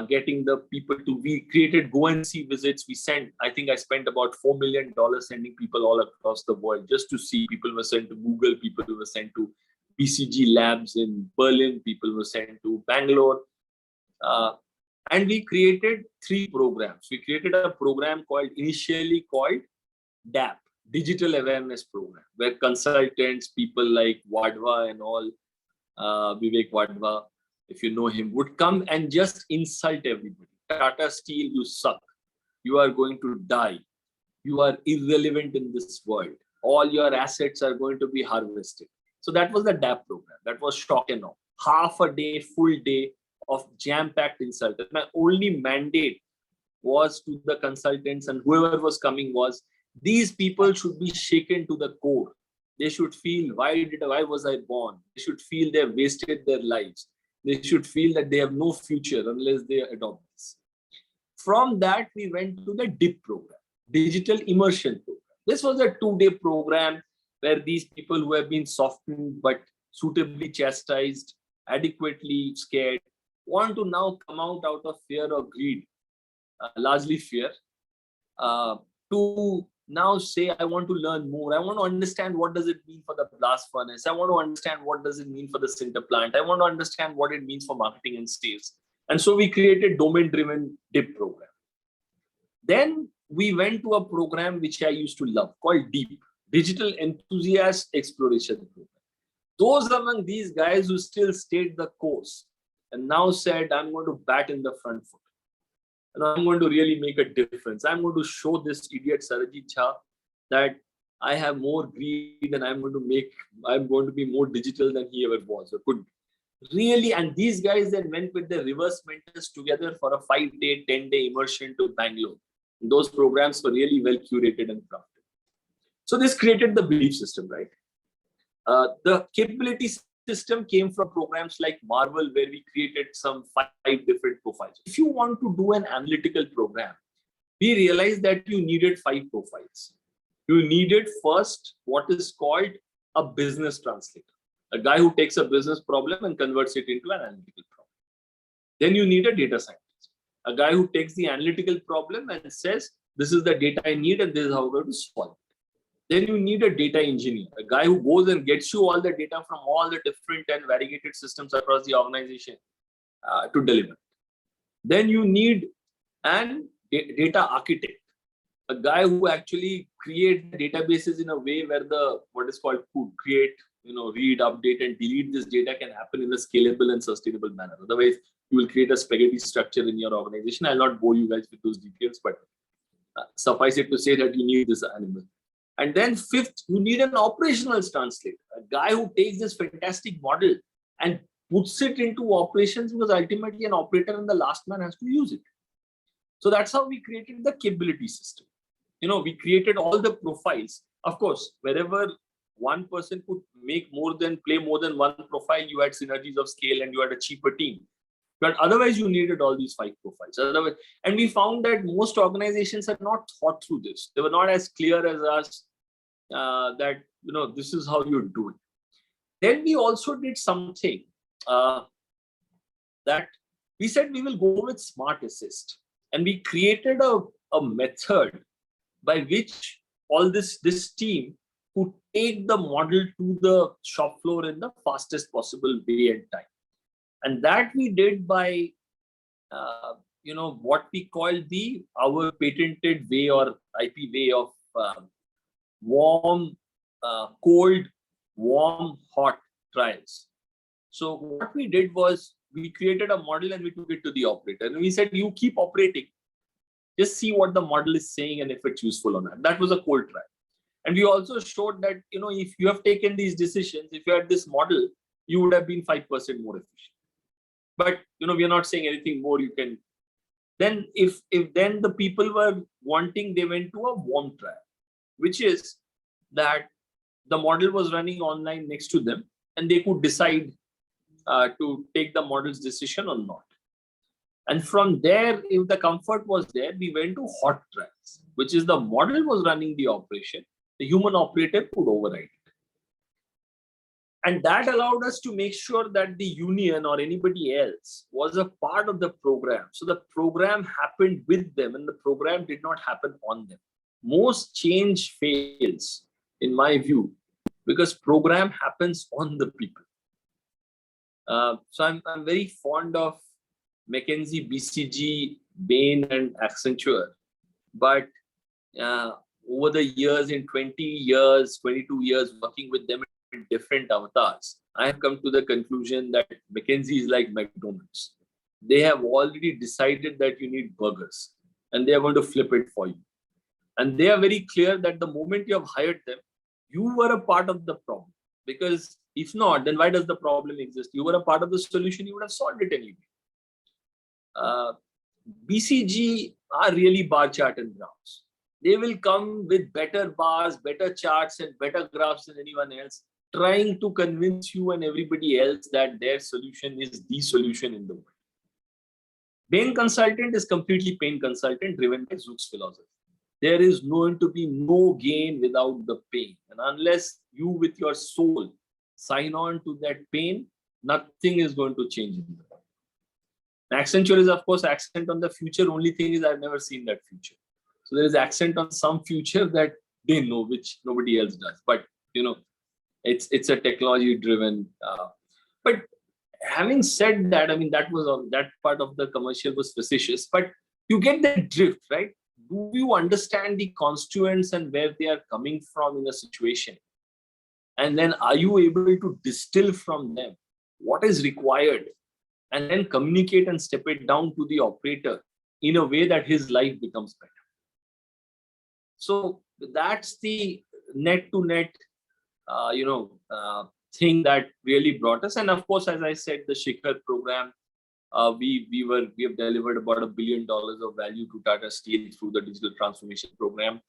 getting the people to, we created go and see visits. We sent, I think I spent about $4 million sending people all across the world just to see. People were sent to Google, people were sent to BCG labs in Berlin, people were sent to Bangalore. And we created 3 programs. We created a program initially called DAP, Digital Awareness Program, where consultants, people like Wadhwa and all, Vivek Wadhwa, if you know him, would come and just insult everybody. Tata Steel, you suck. You are going to die. You are irrelevant in this world. All your assets are going to be harvested. So that was the DAP program. That was shock and awe. Half a day, full day of jam-packed insult. My only mandate was to the consultants and whoever was coming was, these people should be shaken to the core. They should feel, why was I born? They should feel they have wasted their lives. They should feel that they have no future unless they adopt this. From that, we went to the DIP program, Digital Immersion Program. This was a 2-day program where these people who have been softened but suitably chastised, adequately scared, want to now come out of fear or greed, largely fear, to now say, I want to learn more. I want to understand what does it mean for the blast furnace. I want to understand what does it mean for the sinter plant. I want to understand what it means for marketing and sales. And so we created domain-driven DIP program. Then we went to a program which I used to love called DEEP, Digital Enthusiast Exploration Program. Those among these guys who still stayed the course and now said, I'm going to bat in the front foot. And I'm going to really make a difference. I'm going to show this idiot Sarajit Jha that I have more greed and I'm going to be more digital than he ever was or could be. Really, and these guys then went with their reverse mentors together for a 5-day, 10-day immersion to Bangalore. And those programs were really well curated and crafted. So this created the belief system, right? The capability system came from programs like Marvel, where we created some 5 different profiles. If you want to do an analytical program, we realized that you needed 5 profiles. You needed first what is called a business translator, a guy who takes a business problem and converts it into an analytical problem. Then you need a data scientist, a guy who takes the analytical problem and says, this is the data I need and this is how we're going to solve it. Then you need a data engineer, a guy who goes and gets you all the data from all the different and variegated systems across the organization to deliver. Then you need an data architect, a guy who actually creates databases in a way where the what is called create, read, update, and delete this data can happen in a scalable and sustainable manner. Otherwise, you will create a spaghetti structure in your organization. I'll not bore you guys with those details, but suffice it to say that you need this animal. And then 5th, you need an operational translator, a guy who takes this fantastic model and puts it into operations, because ultimately an operator and the last man has to use it. So that's how we created the capability system. We created all the profiles. Of course, wherever one person could play more than one profile, you had synergies of scale and you had a cheaper team. But otherwise, you needed all these 5 profiles. And we found that most organizations had not thought through this. They were not as clear as us that, this is how you do it. Then we also did something that we said we will go with Smart Assist. And we created a method by which all this team could take the model to the shop floor in the fastest possible way and time. And that we did by, what we call our patented way or IP way of warm, cold, warm, hot trials. So what we did was we created a model and we took it to the operator. And we said, you keep operating. Just see what the model is saying and if it's useful or not. That was a cold trial. And we also showed that, if you have taken these decisions, if you had this model, you would have been 5% more efficient. But, we are not saying anything more. You can then, if then the people were wanting, they went to a warm trial, which is that the model was running online next to them and they could decide to take the model's decision or not. And from there, if the comfort was there, we went to hot trials, which is the model was running the operation. The human operator could override it. And that allowed us to make sure that the union or anybody else was a part of the program. So the program happened with them and the program did not happen on them. Most change fails, in my view, because program happens on the people. So I'm very fond of McKinsey, BCG, Bain, and Accenture. But over the years, in 20 years, 22 years working with them in different avatars, I have come to the conclusion that McKinsey is like McDonald's. They have already decided that you need burgers and they are going to flip it for you. And they are very clear that the moment you have hired them, you were a part of the problem. Because if not, then why does the problem exist? You were a part of the solution, you would have solved it anyway. BCG are really bar chart and graphs. They will come with better bars, better charts, and better graphs than anyone else, trying to convince you and everybody else that their solution is the solution in the world. Bain Consultant is completely pain consultant driven by Zook's philosophy. There is going to be no gain without the pain. And unless you with your soul sign on to that pain, nothing is going to change in the world. Accenture is, of course, accent on the future. Only thing is I've never seen that future. So there is accent on some future that they know, which nobody else does. But, you know, it's a technology driven. But having said that, I mean, that part of the commercial was facetious, but you get the drift, right? Do you understand the constituents and where they are coming from in a situation? And then are you able to distill from them what is required and then communicate and step it down to the operator in a way that his life becomes better? So that's the net to net, thing that really brought us. And of course, as I said, the Shikhar program, we have delivered about $1 billion of value to Tata Steel through the digital transformation program.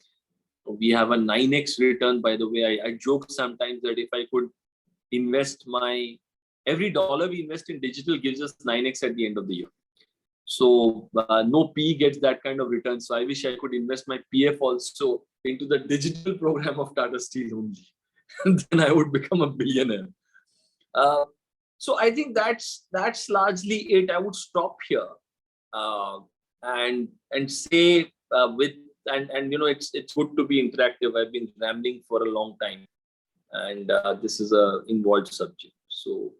We have a 9x return. By the way, I joke sometimes that if I could invest every dollar we invest in digital gives us 9x at the end of the year. So no PE gets that kind of return. So I wish I could invest my PF also into the digital program of Tata Steel only. Then I would become a billionaire. So I think that's largely it. I would stop here and say it's good to be interactive. I've been rambling for a long time, and this is a involved subject. So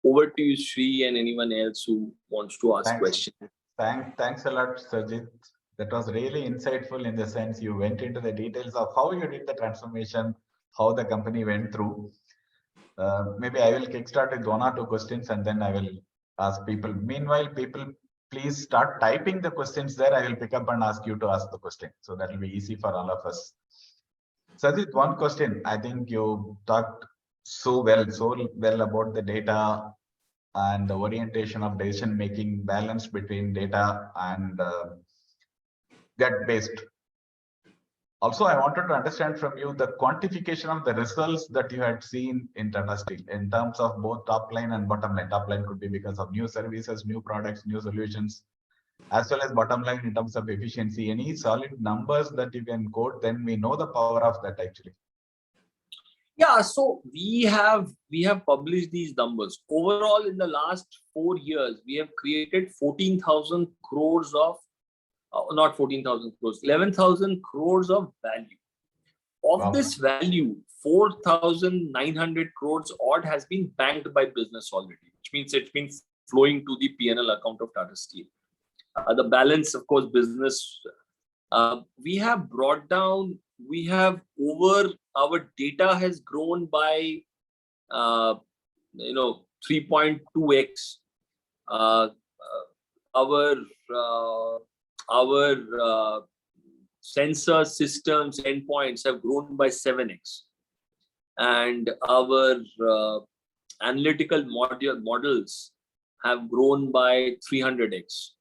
over to you, Sri, and anyone else who wants to ask questions. Thanks a lot, Sarjit. That was really insightful in the sense you went into the details of how you did the transformation, how the company went through. Maybe I will kickstart with 1 or 2 questions and then I will ask people. Meanwhile, people, please start typing the questions there. I will pick up and ask you to ask the question. So that will be easy for all of us. Sajid, one question. I think you talked so well about the data and the orientation of decision making, balance between data and get based. Also, I wanted to understand from you the quantification of the results that you had seen in Tata Steel in terms of both top line and bottom line. Top line could be because of new services, new products, new solutions, as well as bottom line in terms of efficiency. Any solid numbers that you can quote, then we know the power of that actually. Yeah, so we have published these numbers. Overall, in the last 4 years, we have created 14,000 crores of not 14,000 crores, 11,000 crores of value. Of this value, 4,900 crores odd has been banked by business already, which means it's been flowing to the P&L account of Tata Steel. The balance, of course, business. We have brought down, our data has grown by, 3.2x. Our sensor systems endpoints have grown by 7x, and our analytical models have grown by 300x.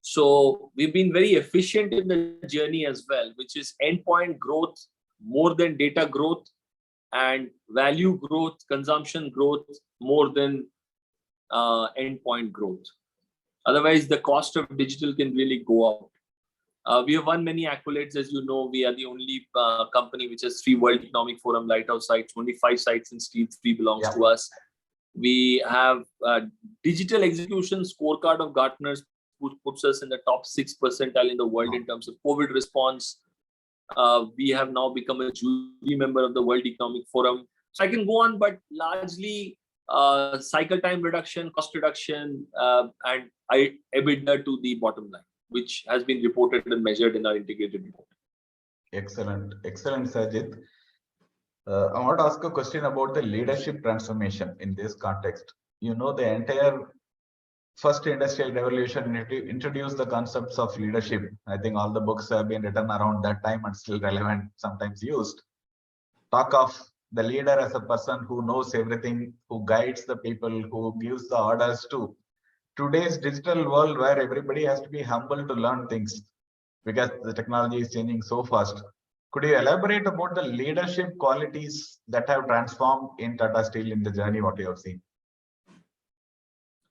So we've been very efficient in the journey as well, which is endpoint growth more than data growth, and value growth, consumption growth more than endpoint growth. Otherwise, the cost of digital can really go up. We have won many accolades, as you know. We are the only company which has 3 World Economic Forum lighthouse sites. Only 5 sites in steel, 3 belongs to us. We have digital execution scorecard of Gartner's, which puts us in the top 6 percentile in the world in terms of COVID response. We have now become a jury member of the World Economic Forum. So I can go on, but largely cycle time reduction, cost reduction, and EBITDA to the bottom line, which has been reported and measured in our integrated report. Excellent, excellent, Sajid. I want to ask a question about the leadership transformation in this context. You know, the entire first industrial revolution introduced the concepts of leadership. I think all the books have been written around that time and still relevant, sometimes used. Talk of the leader as a person who knows everything, who guides the people, who gives the orders to today's digital world where everybody has to be humble to learn things because the technology is changing so fast. Could you elaborate about the leadership qualities that have transformed in Tata Steel in the journey, what you have seen?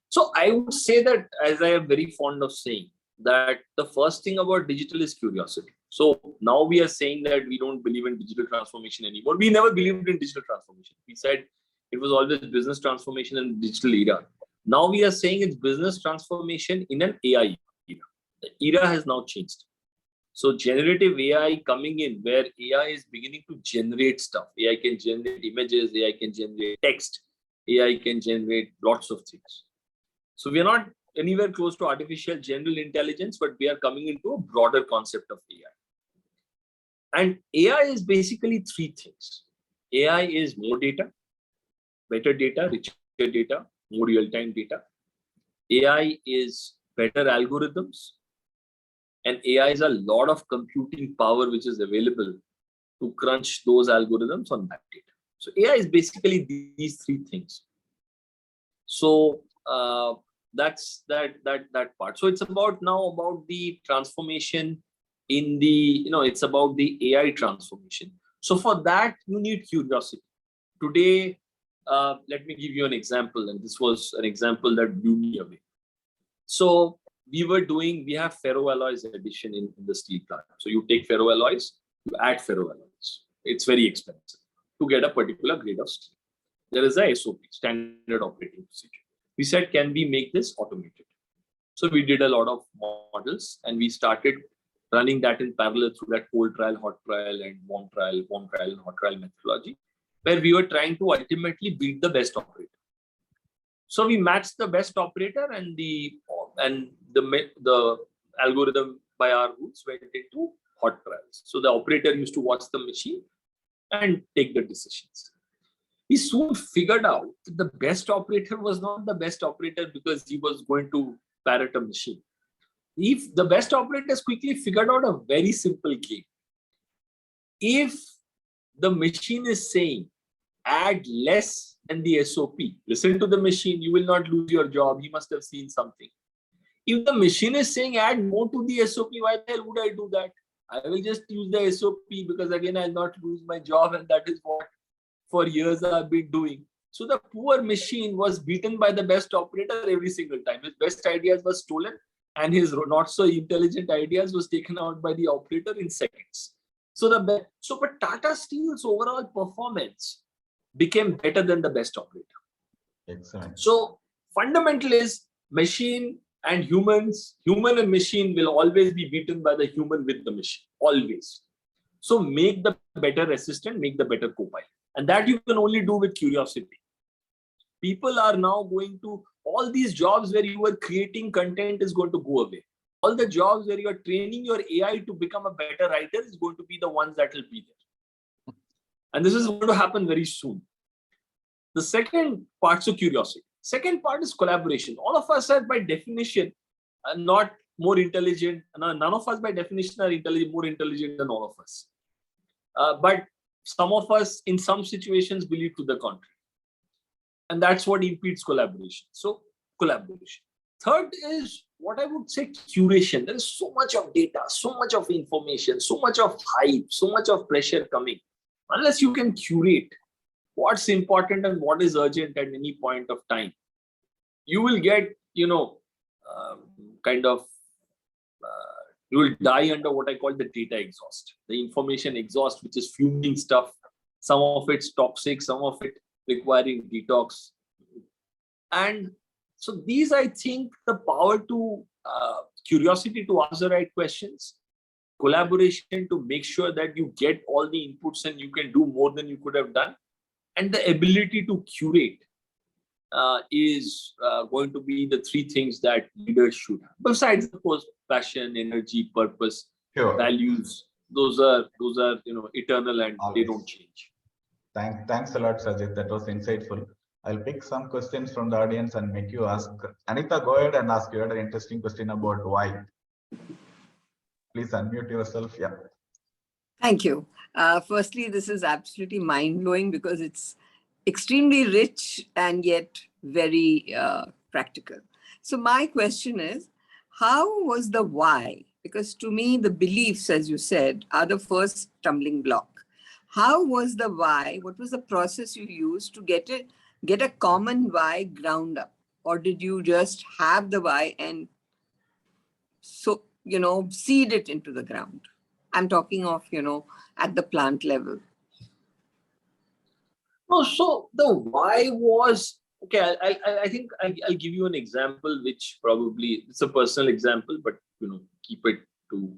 So I would say that, as I am very fond of saying, that the first thing about digital is curiosity. So now we are saying that we don't believe in digital transformation anymore. We never believed in digital transformation. We said it was always business transformation in digital era. Now we are saying it's business transformation in an AI era. The era has now changed. So generative AI coming in, where AI is beginning to generate stuff. AI can generate images, AI can generate text, AI can generate lots of things. So we are not anywhere close to artificial general intelligence, but we are coming into a broader concept of AI. And AI is basically 3 things. AI is more data, better data, richer data, more real-time data. AI is better algorithms. And AI is a lot of computing power which is available to crunch those algorithms on that data. So AI is basically these 3 things. So that's that part. So it's about the transformation in the, it's about the AI transformation. So for that, you need curiosity. Today, let me give you an example, and this was an example that blew me away. So we have ferroalloys addition in the steel plant. So you take ferroalloys, you add ferroalloys. It's very expensive to get a particular grade of steel. There is a SOP, standard operating procedure. We said, can we make this automated? So we did a lot of models and we started running that in parallel through that cold trial, hot trial, and warm trial, and hot trial methodology, where we were trying to ultimately beat the best operator. So we matched the best operator, and the algorithm by our rules went into hot trials. So the operator used to watch the machine and take the decisions. We soon figured out that the best operator was not the best operator because he was going to parrot a machine. If the best operators quickly figured out a very simple game. If the machine is saying add less than the SOP, listen to the machine, you will not lose your job. He must have seen something. If the machine is saying add more to the SOP, why the hell would I do that? I will just use the SOP because again, I'll not lose my job, and that is what for years I've been doing. So the poor machine was beaten by the best operator every single time. His best ideas were stolen and his not so intelligent ideas was taken out by the operator in seconds. But Tata Steel's overall performance became better than the best operator. Excellent. So fundamental is machine and humans, human and machine will always be beaten by the human with the machine, always. So make the better assistant, make the better co-pilot. And that you can only do with curiosity. People are now going to, all these jobs where you are creating content is going to go away. All the jobs where you are training your AI to become a better writer is going to be the ones that will be there. And this is going to happen very soon. The second part is curiosity. Second part is collaboration. All of us are by definition not more intelligent. None of us by definition are more intelligent than all of us. But some of us in some situations believe to the contrary. And that's what impedes collaboration. So collaboration. Third is what I would say curation. There is so much of data, so much of information, so much of hype, so much of pressure coming. Unless you can curate what's important and what is urgent at any point of time, you will get, You will die under what I call the data exhaust, the information exhaust, which is fuming stuff. Some of it's toxic, some of it requiring detox. And so these, I think, the power to curiosity to ask the right questions, collaboration to make sure that you get all the inputs and you can do more than you could have done, and the ability to curate is going to be the three things that leaders should have. Besides, of course, passion, energy, purpose, Sure. values. Those are eternal and they Always. don't change. Thanks a lot, Sajid. That was insightful. I'll pick some questions from the audience and make you ask. Anita, go ahead and ask. You had an interesting question about why. Please unmute yourself. Yeah. Thank you. Firstly, this is absolutely mind-blowing because it's extremely rich and yet very practical. So my question is, how was the why? Because to me, the beliefs, as you said, are the first stumbling block. How was the why? What was the process you used to get a common why ground up? Or did you just have the why and so, seed it into the ground? I'm talking of, at the plant level. No, so the why was, okay, I think I'll give you an example, which probably it's a personal example, but keep it to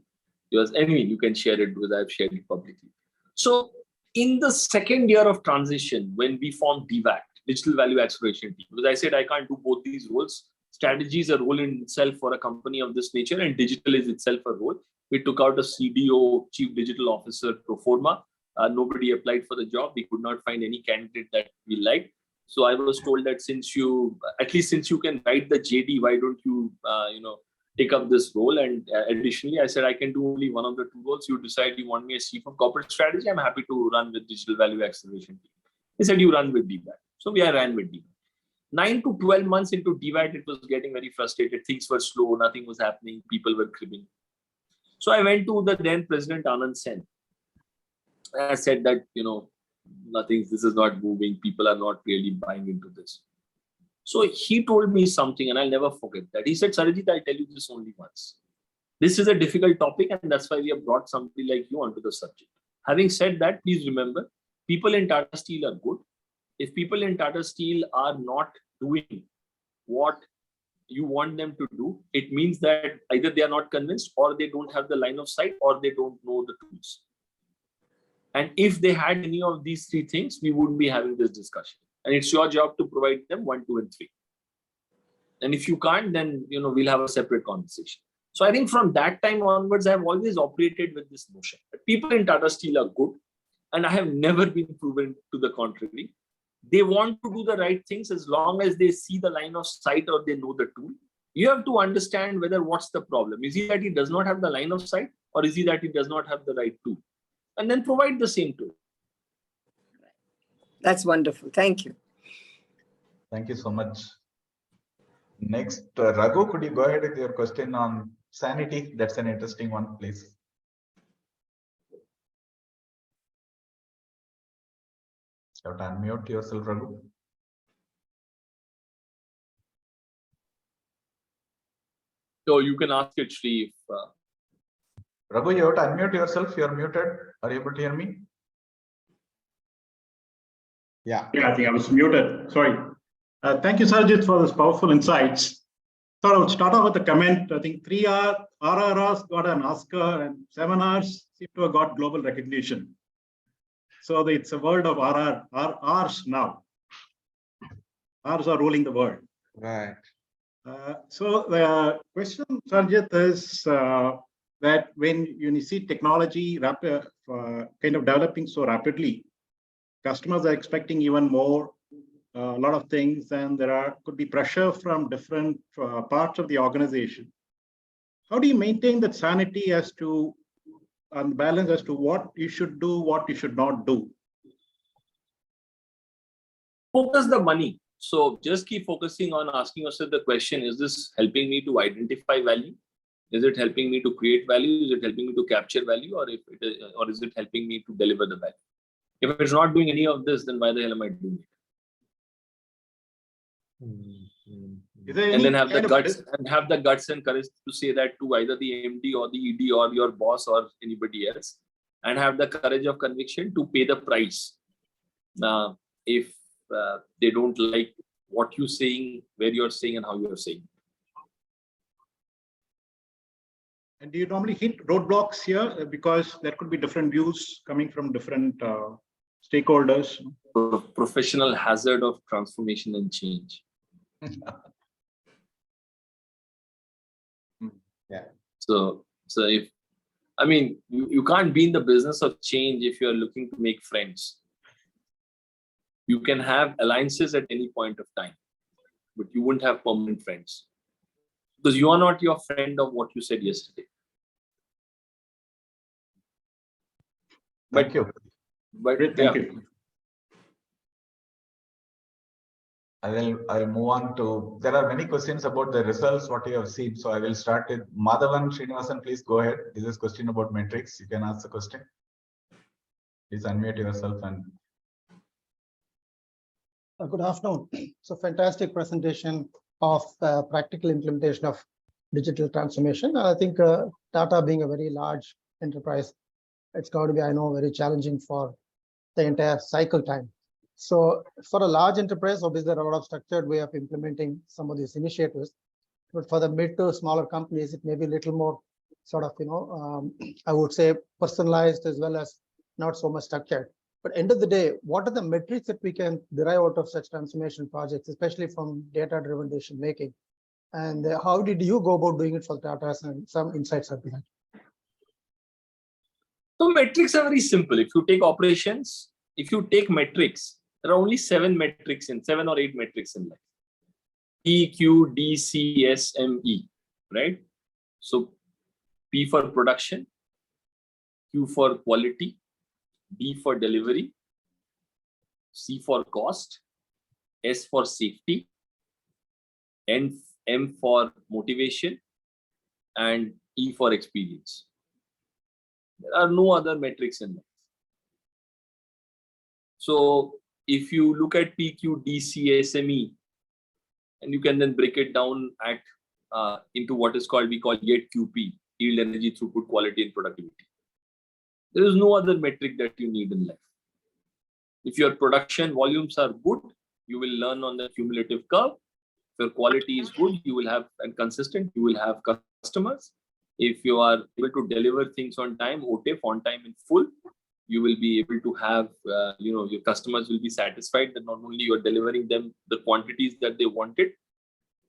yours. Anyway, you can share it because I've shared it publicly. So in the second year of transition, when we formed DVAC, Digital Value Acceleration Team, because I said I can't do both these roles. Strategy is a role in itself for a company of this nature, and digital is itself a role. We took out a CDO, Chief Digital Officer, pro forma. Nobody applied for the job. We could not find any candidate that we liked. So I was told that since you can write the JD, why don't you, take up this role? And additionally, I said, I can do only one of the two roles. You decide you want me as Chief of Corporate Strategy. I'm happy to run with Digital Value Acceleration Team. He said, you run with DVAT. So I ran with DVAT. 9 to 12 months into DVAT, it was getting very frustrated. Things were slow. Nothing was happening. People were cribbing. So I went to the then President Anand Sen. I said that, this is not moving. People are not really buying into this. So he told me something, and I'll never forget that. He said, Sarajit, I'll tell you this only once. This is a difficult topic, and that's why we have brought somebody like you onto the subject. Having said that, please remember, people in Tata Steel are good. If people in Tata Steel are not doing what you want them to do, it means that either they are not convinced, or they don't have the line of sight, or they don't know the tools. And if they had any of these three things, we wouldn't be having this discussion. And it's your job to provide them 1, 2, and 3. And if you can't, then we'll have a separate conversation. So I think from that time onwards, I have always operated with this notion that people in Tata Steel are good, and I have never been proven to the contrary. They want to do the right things as long as they see the line of sight or they know the tool. You have to understand whether what's the problem. Is it that he does not have the line of sight, or is it that he does not have the right tool? And then provide the same tool. That's wonderful. Thank you. Thank you so much. Next, Raghu, could you go ahead with your question on sanity? That's an interesting one, please. You have to unmute yourself, Raghu. So you can ask it, Shri. Raghu, you have to unmute yourself. You're muted. Are you able to hear me? Yeah. Yeah, I think I was muted. Sorry. Thank you, Sarajit, for those powerful insights. So I would start off with a comment. I think 3 RRRs got an Oscar, and 7 Rs seem to have got global recognition. So it's a world of Rs now. Rs are ruling the world. Right. So the question, Sarajit, is that when you see technology kind of developing so rapidly, customers are expecting even more, a lot of things, and could be pressure from different parts of the organization. How do you maintain that sanity as to and balance as to what you should do, what you should not do? Focus the money. So just keep focusing on asking yourself the question, is this helping me to identify value? Is it helping me to create value? Is it helping me to capture value? Or is it helping me to deliver the value? If it's not doing any of this, then why the hell am I doing it? Is there And any then have the kind of guts and courage to say that to either the MD or the ED or your boss or anybody else, and have the courage of conviction to pay the price if they don't like what you're saying, where you're saying, and how you're saying. And do you normally hit roadblocks here? Because there could be different views coming from different stakeholders. Professional hazard of transformation and change. Yeah. So if, I mean, you can't be in the business of change if you're looking to make friends. You can have alliances at any point of time, but you won't have permanent friends. Because you are not your friend of what you said yesterday. Thank you. But Great, thank you. I'll move on to, there are many questions about the results, what you have seen. So I will start with Madhavan Srinivasan, please go ahead. This is question about metrics. You can ask the question. Please unmute yourself and. Good afternoon. So fantastic presentation of practical implementation of digital transformation. I think Tata being a very large enterprise, it's going to be, I know, very challenging for the entire cycle time. So for a large enterprise, obviously there are a lot of structured way of implementing some of these initiatives. But for the mid to smaller companies, it may be a little more sort of, I would say personalized as well as not so much structured. But end of the day, what are the metrics that we can derive out of such transformation projects, especially from data-driven decision making? And how did you go about doing it for Tata, and some insights are behind? so metrics are very simple. If you take operations, if you take metrics, there are only 7 or 8 metrics in life. P, Q, D, C, S, M, E, right? So P for production, Q for quality, D for delivery, C for cost, S for safety, M for motivation, and E for experience. There are no other metrics in life. So if you look at PQ, DC, SME, and you can then break it down at into what is called, we call YET QP, yield, energy, throughput, quality, and productivity. There is no other metric that you need in life. If your production volumes are good, you will learn on the cumulative curve. If your quality is good, you will have, and consistent, you will have customers. If you are able to deliver things on time, OTIF, on time in full, you will be able to have, your customers will be satisfied that not only you are delivering them the quantities that they wanted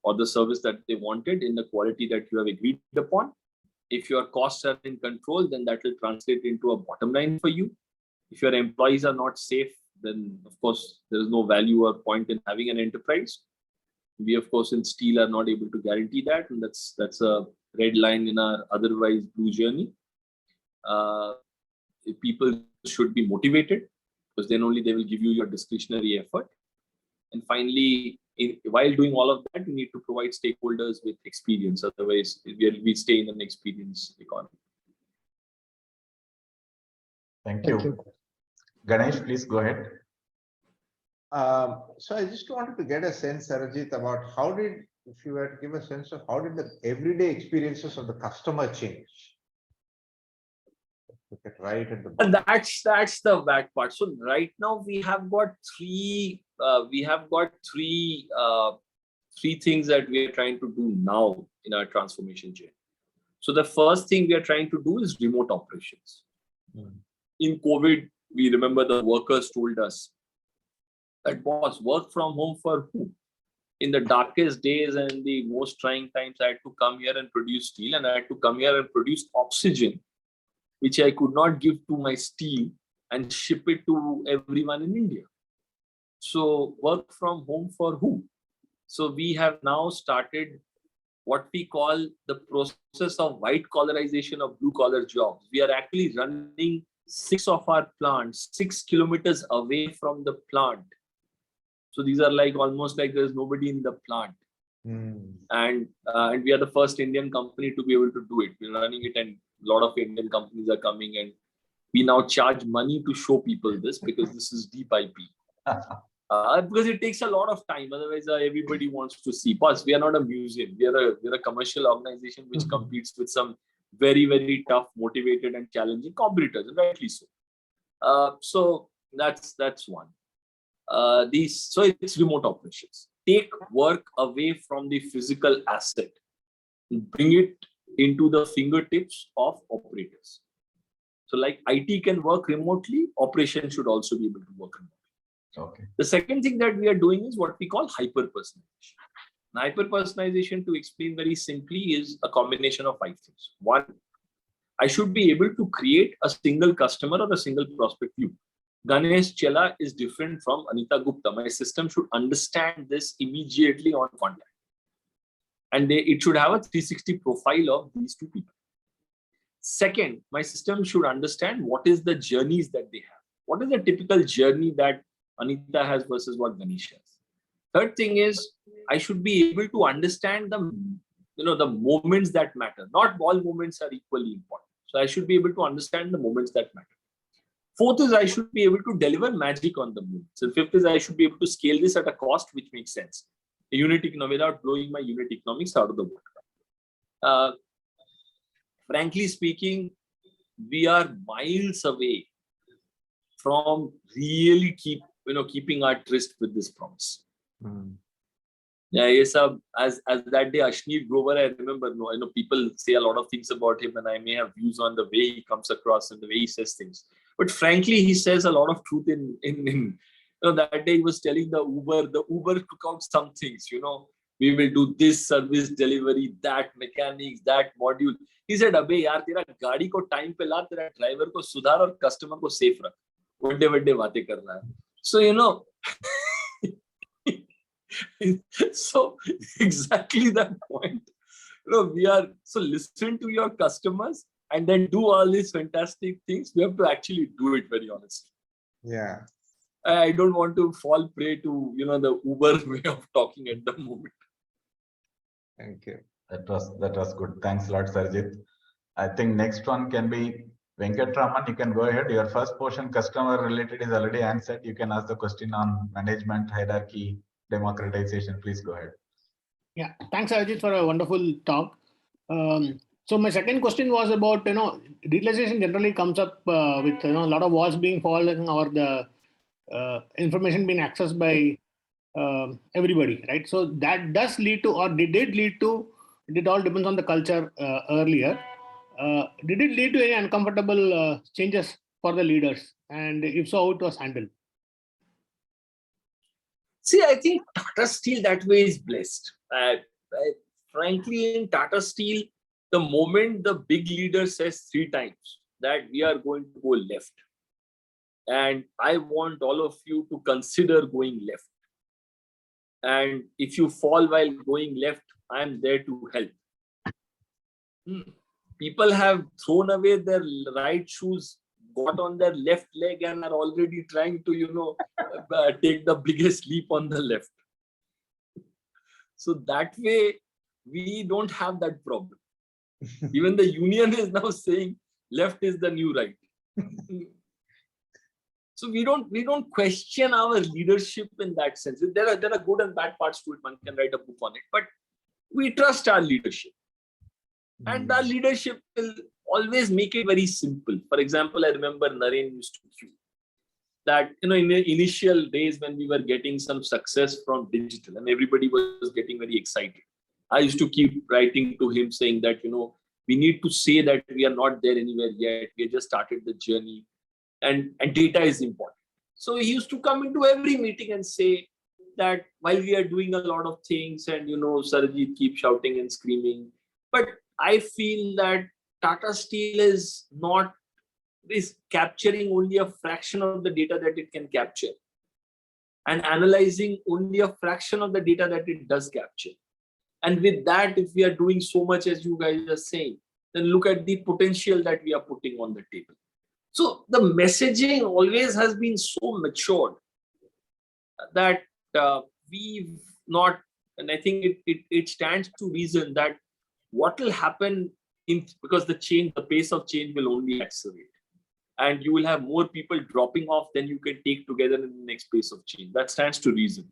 or the service that they wanted in the quality that you have agreed upon. If your costs are in control, then that will translate into a bottom line for you. If your employees are not safe, then of course there is no value or point in having an enterprise. We of course in steel are not able to guarantee that, and that's a red line in our otherwise blue journey. People should be motivated, because then only they will give you your discretionary effort. And finally, while doing all of that, you need to provide stakeholders with experience. Otherwise, we stay in an experience economy. Thank you. Ganesh, please go ahead. So I just wanted to get a sense, Sarajit, about if you were to give a sense of how did the everyday experiences of the customer change? Look at right at the bottom. And that's the bad part. So right now we have got three things that we are trying to do now in our transformation journey. So the first thing we are trying to do is remote operations. In COVID, we remember the workers told us that, boss, work from home for who? In the darkest days and the most trying times, I had to come here and produce steel, and I had to come here and produce oxygen, which I could not give to my steel and ship it to everyone in India. So work from home for who? So we have now started what we call the process of white collarization of blue collar jobs. We are actually running 6 of our plants 6 kilometers away from the plant. So these are like almost like there's nobody in the plant. And we are the first Indian company to be able to do it. We're running it, and a lot of Indian companies are coming, and we now charge money to show people this, because this is deep IP. Because it takes a lot of time. Otherwise, everybody wants to see. Plus, we are not a museum. We're a commercial organization which competes with some very, very tough, motivated, and challenging competitors, and rightly so. So that's one. So it's remote operations. Take work away from the physical asset, bring it into the fingertips of operators. So like IT can work remotely, operations should also be able to work remotely. Okay. The second thing that we are doing is what we call hyper-personalization. Hyper-personalization, to explain very simply, is a combination of 5 things. One, I should be able to create a single customer or a single prospect view. Ganesh Chela is different from Anita Gupta. My system should understand this immediately on contact. And it should have a 360 profile of these two people. Second, my system should understand what is the journeys that they have. What is the typical journey that Anita has versus what Ganesh has. Third thing is, I should be able to understand the moments that matter. Not all moments are equally important. So I should be able to understand the moments that matter. Fourth is, I should be able to deliver magic on the moments. And fifth is, I should be able to scale this at a cost which makes sense. Without blowing my unit economics out of the water. Frankly speaking, we are miles away from really keeping our tryst with this promise. Yeah, yes, as that day Ashneer Grover, I remember, people say a lot of things about him, and I may have views on the way he comes across and the way he says things. But frankly, he says a lot of truth in that day he was telling the Uber took out some things, we will do this service delivery, that mechanics, that module. He said, "Abey yaar, tera gaadi ko time pe la, tera driver ko sudhar aur customer ko safe rakh. Vadde baatein kar raha hai." So, so exactly that point. So listen to your customers and then do all these fantastic things. We have to actually do it, very honestly. Yeah. I don't want to fall prey to the Uber way of talking at the moment. Thank you. That was good. Thanks a lot, Sarjit. I think next one can be Venkatraman. You can go ahead. Your first portion, customer related, is already answered. You can ask the question on management, hierarchy, democratization. Please go ahead. Yeah, thanks, Ajit, for a wonderful talk. So my second question was about, digitalization generally comes up with, a lot of walls being fallen or the information being accessed by everybody, right? So that does lead to, or did it lead to, it all depends on the culture earlier. Did it lead to any uncomfortable changes for the leaders? And if so, how it was handled? See, I think Tata Steel that way is blessed. Frankly, in Tata Steel, the moment the big leader says 3 times that we are going to go left, and I want all of you to consider going left. And if you fall while going left, I am there to help. People have thrown away their right shoes, got on their left leg, and are already trying to, take the biggest leap on the left. So that way, we don't have that problem. Even the union is now saying left is the new right. So we don't question our leadership in that sense. There are good and bad parts to it. One can write a book on it, but we trust our leadership. And our leadership will always make it very simple. For example, I remember Naren used to cue that, in the initial days when we were getting some success from digital and everybody was getting very excited, I used to keep writing to him saying that, we need to say that we are not there anywhere yet. We just started the journey, and data is important. So he used to come into every meeting and say that while we are doing a lot of things and, Sarajit keep shouting and screaming, but I feel that Tata Steel is capturing only a fraction of the data that it can capture and analyzing only a fraction of the data that it does capture. And with that, if we are doing so much as you guys are saying, then look at the potential that we are putting on the table. So the messaging always has been so matured that we've not, and I think it stands to reason that what will happen because the pace of change will only accelerate. and you will have more people dropping off than you can take together in the next pace of change. That stands to reason.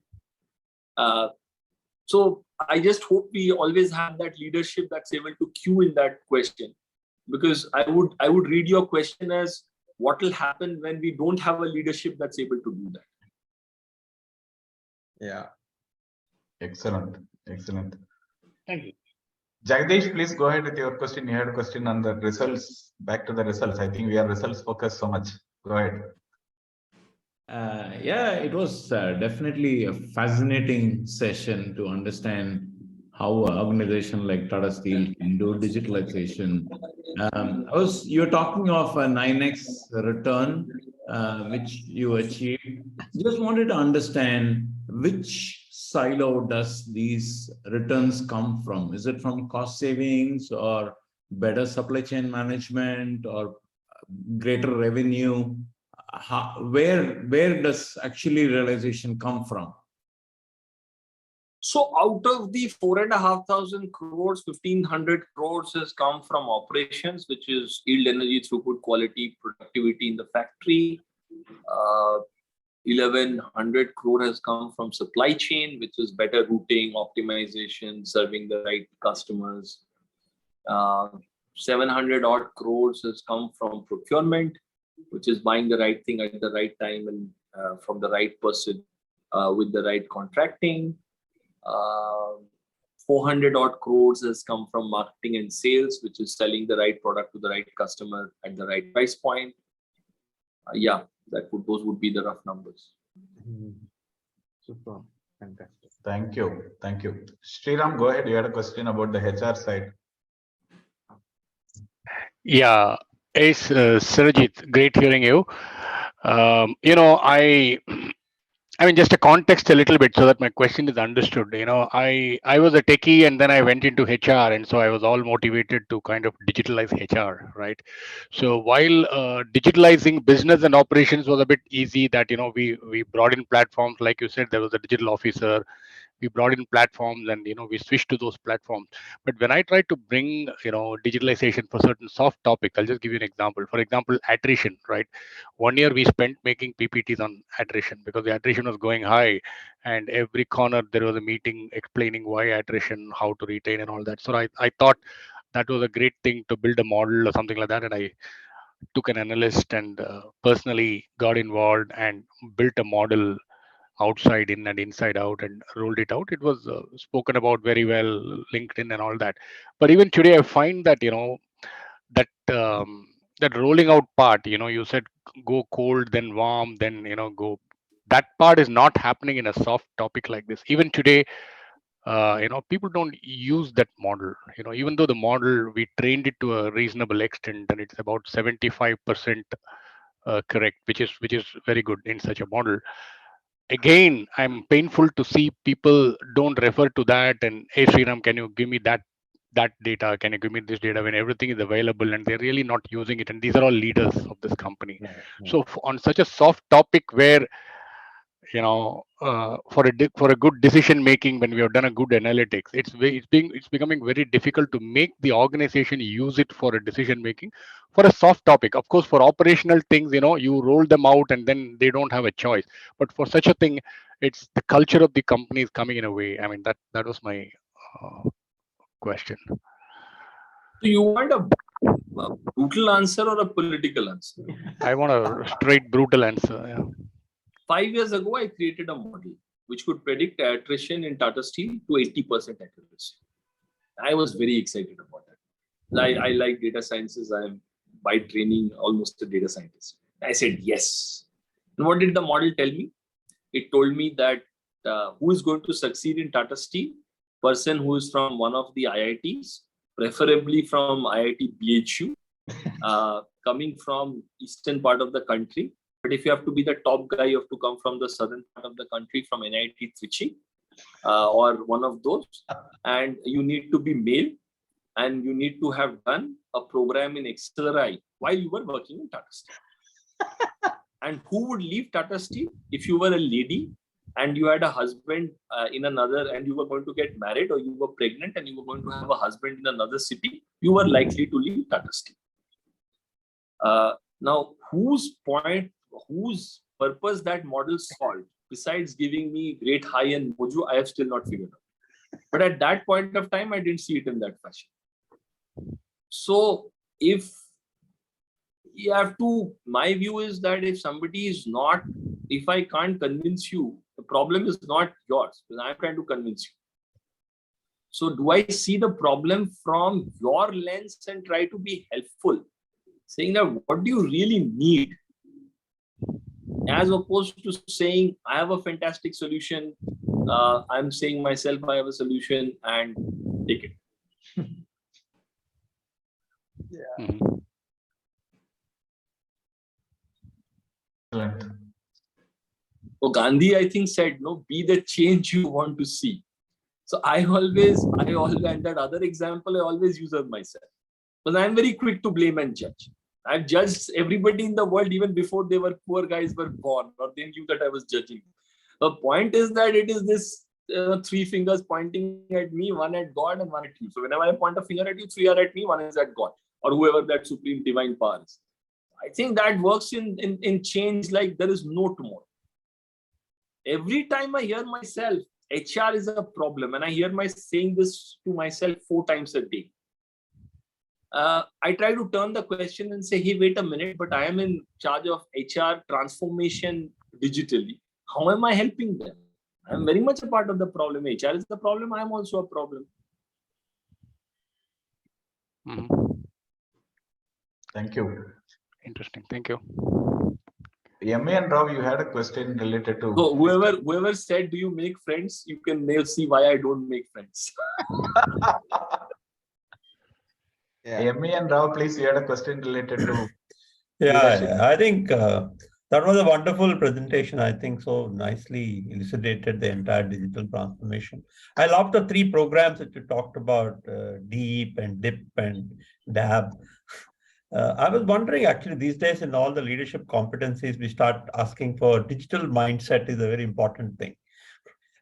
So I just hope we always have that leadership that's able to cue in that question, because I would read your question as what will happen when we don't have a leadership that's able to do that. Yeah. Excellent. Excellent. Thank you. Jagdish, please go ahead with your question. You had a question on the results. Back to the results. I think we are results focused so much. Go ahead. Yeah, it was definitely a fascinating session to understand how an organization like Tata Steel can do digitalization. You were talking of a 9x return, which you achieved. Just wanted to understand which silo does these returns come from? Is it from cost savings or better supply chain management or greater revenue? Where does actually realization come from? So out of the 4,500 crores, 1,500 crores has come from operations, which is yield, energy, throughput, quality, productivity in the factory. 1,100 crore has come from supply chain, which is better routing, optimization, serving the right customers. 700 odd crores has come from procurement, which is buying the right thing at the right time and from the right person with the right contracting. 400 odd crores has come from marketing and sales, which is selling the right product to the right customer at the right price point. Yeah, those would be the rough numbers. Super. Fantastic. Thank you. Thank you. Sriram, go ahead. You had a question about the HR side. Yeah, Sarojit, great hearing you. I mean, just a context a little bit so that my question is understood. I was a techie and then I went into HR, and so I was all motivated to kind of digitalize HR, right? So while digitalizing business and operations was a bit easy, that we brought in platforms, like you said, there was a digital officer. We brought in platforms, and we switched to those platforms. But when I tried to bring digitalization for certain soft topics, I'll just give you an example. For example, attrition, right? 1 year we spent making PPTs on attrition because the attrition was going high, and every corner there was a meeting explaining why attrition, how to retain, and all that. So I thought that was a great thing to build a model or something like that, and I took an analyst and personally got involved and built a model outside in and inside out and rolled it out. It was spoken about very well, LinkedIn and all that. But even today, I find that that rolling out part, you said go cold, then warm, then go. That part is not happening in a soft topic like this. Even today, people don't use that model. Even though the model we trained it to a reasonable extent, and it's about 75% correct, which is very good in such a model. Again, I'm painful to see people don't refer to that and, hey Sriram, can you give me that data? Can you give me this data when everything is available and they're really not using it? And these are all leaders of this company. So on such a soft topic where for a good decision making, when we have done a good analytics, it's becoming very difficult to make the organization use it for a decision making for a soft topic. Of course, for operational things, you roll them out and then they don't have a choice. But for such a thing, it's the culture of the company is coming in a way. I mean, that was my question. So you want a brutal answer or a political answer? I want a straight, brutal answer. Yeah. 5 years ago, I created a model which could predict attrition in Tata Steel to 80% accuracy. I was very excited about that. I like data sciences. I am by training almost a data scientist. I said yes. And what did the model tell me? It told me that who is going to succeed in Tata Steel? Person who is from one of the IITs, preferably from IIT BHU, coming from eastern part of the country. But if you have to be the top guy, you have to come from the southern part of the country, from NIT Trichy or one of those. And you need to be male, and you need to have done a program in Accelerate while you were working in Tata Steel. And who would leave Tata Steel? If you were a lady and you had a husband in another, and you were going to get married, or you were pregnant and you were going to have a husband in another city, you were likely to leave Tata Steel. Now, whose purpose that model solved, besides giving me great high-end mojo, I have still not figured out. But at that point of time, I didn't see it in that fashion. So if you have to, my view is that if somebody is not, if I can't convince you, the problem is not yours, because I'm trying to convince you. So do I see the problem from your lens and try to be helpful, saying that what do you really need, as opposed to saying I have a fantastic solution, I'm saying myself I have a solution and take it. Mhm. Excellent. So Gandhi, I think, said, no, be the change you want to see. So I always, and that other example, I always use of myself. Because I'm very quick to blame and judge. I've judged everybody in the world even before they were poor guys were born, or they knew that I was judging. The point is that it is this three fingers pointing at me, one at God and one at you. So whenever I point a finger at you, three are at me, one is at God, or whoever that supreme divine power is. I think that works in change like there is no tomorrow. Every time I hear myself, HR is a problem, and I hear saying this to myself 4 times a day. I try to turn the question and say, hey, wait a minute, but I am in charge of HR transformation digitally. How am I helping them? I am very much a part of the problem. HR is the problem. I am also a problem. Mhm. Thank you. Interesting. Thank you. MA and Rao, you had a question related to. So whoever said, do you make friends? You can now see why I don't make friends. Yeah. MA and Rao, please, you had a question related to. Yeah, I think that was a wonderful presentation. I think so nicely elucidated the entire digital transformation. I loved the 3 programs that you talked about, DEEP and DIP and DAB. I was wondering, actually, these days in all the leadership competencies, we start asking for digital mindset is a very important thing.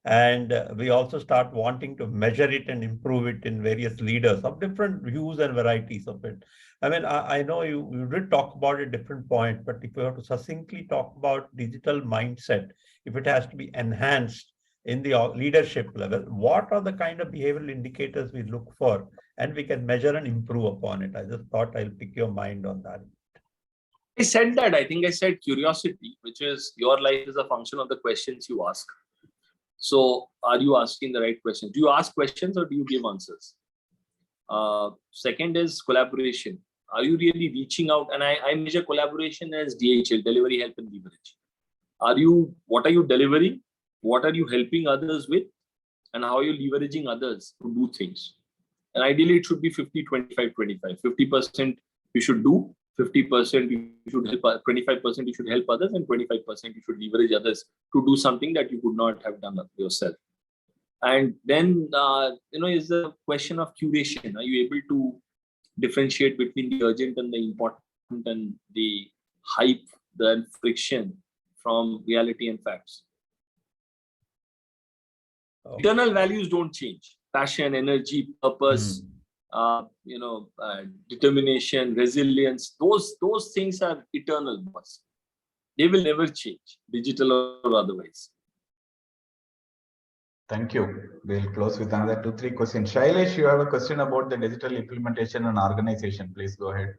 And we also start wanting to measure it and improve it in various leaders of different views and varieties of it. I mean, I know you did talk about it at different points, but if you have to succinctly talk about digital mindset, if it has to be enhanced in the leadership level, what are the kind of behavioral indicators we look for and we can measure and improve upon it? I just thought I'll pick your mind on that. I said that. I think I said curiosity, which is your life is a function of the questions you ask. So are you asking the right questions? Do you ask questions or do you give answers? Second is collaboration. Are you really reaching out? And I measure collaboration as DHL, delivery, help, and leverage. What are you delivering? What are you helping others with? And how are you leveraging others to do things? And ideally, it should be 50, 25, 25. 50% you should do, 50% you should help, 25% you should help others, and 25% you should leverage others to do something that you could not have done yourself. And then, is the question of curation. Are you able to differentiate between the urgent and the important and the hype, the friction from reality and facts? Internal values don't change. Passion, energy, purpose, determination, resilience. Those things are eternal. They will never change, digital or otherwise. Thank you. We'll close with another 2-3 questions. Shailesh, you have a question about the digital implementation and organization. Please go ahead.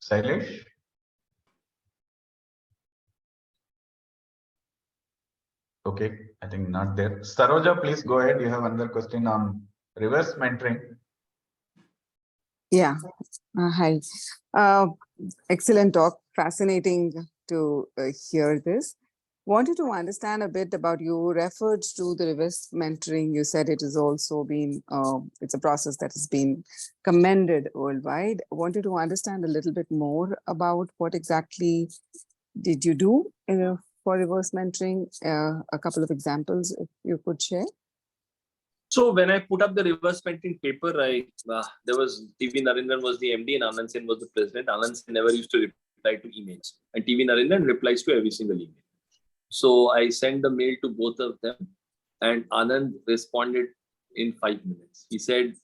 Shailesh? Okay, I think not there. Saroja, please go ahead. You have another question on reverse mentoring. Yeah. Hi. Excellent talk. Fascinating to hear this. Wanted to understand a bit about, you referred to the reverse mentoring. You said it has also been, it's a process that has been commended worldwide. Wanted to understand a little bit more about what exactly did you do for reverse mentoring? A couple of examples, if you could share. So when I put up the reverse mentoring paper, there was TV Narendran was the MD and Anand Sen was the president. Anand Sen never used to reply to emails, and TV Narendran replies to every single email. So I sent the mail to both of them, and Anand responded in 5 minutes. He said,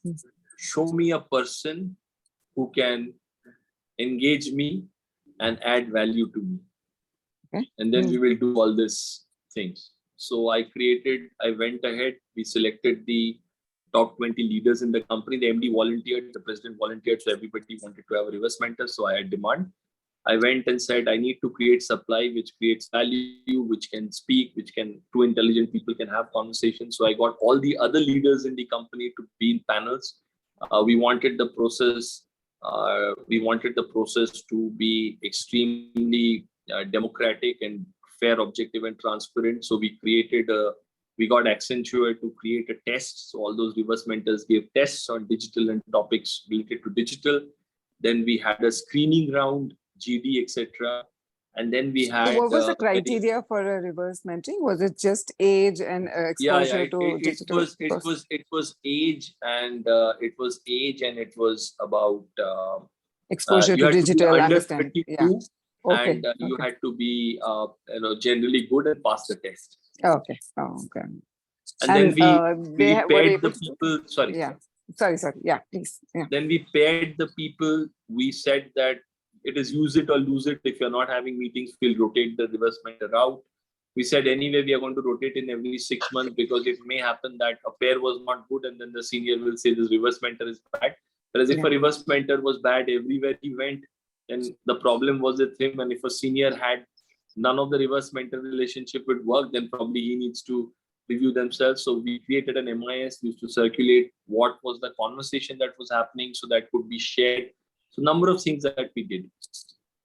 show me a person who can engage me and add value to me. Okay. And then we will do all these things. So I went ahead, we selected the top 20 leaders in the company. The MD volunteered, the president volunteered, so everybody wanted to have a reverse mentor. So I had demand. I went and said, I need to create supply which creates value, which can speak, two intelligent people can have conversations. So I got all the other leaders in the company to be in panels. We wanted the process to be extremely democratic and fair, objective, and transparent. So we got Accenture to create a test. So all those reverse mentors gave tests on digital and topics related to digital. Then we had a screening round, GD, etc. And then we had. So what was the criteria for a reverse mentoring? Was it just age and exposure to digital? It was age, and it was about exposure to digital, understand. 32, yeah. Okay. And you had to be generally good and pass the test. Okay. Oh, okay. And then we paired the people. Sorry. Yeah. Sorry. Yeah, please. Yeah. Then we paired the people. We said that it is use it or lose it. If you're not having meetings, we'll rotate the reverse mentor out. We said anyway, we are going to rotate in every 6 months because it may happen that a pair was not good and then the senior will say this reverse mentor is bad. Whereas if a reverse mentor was bad everywhere he went, then the problem was with him. And if a senior had none of the reverse mentor relationship would work, then probably he needs to review themselves. So we created an MIS, used to circulate what was the conversation that was happening so that could be shared. So number of things that we did.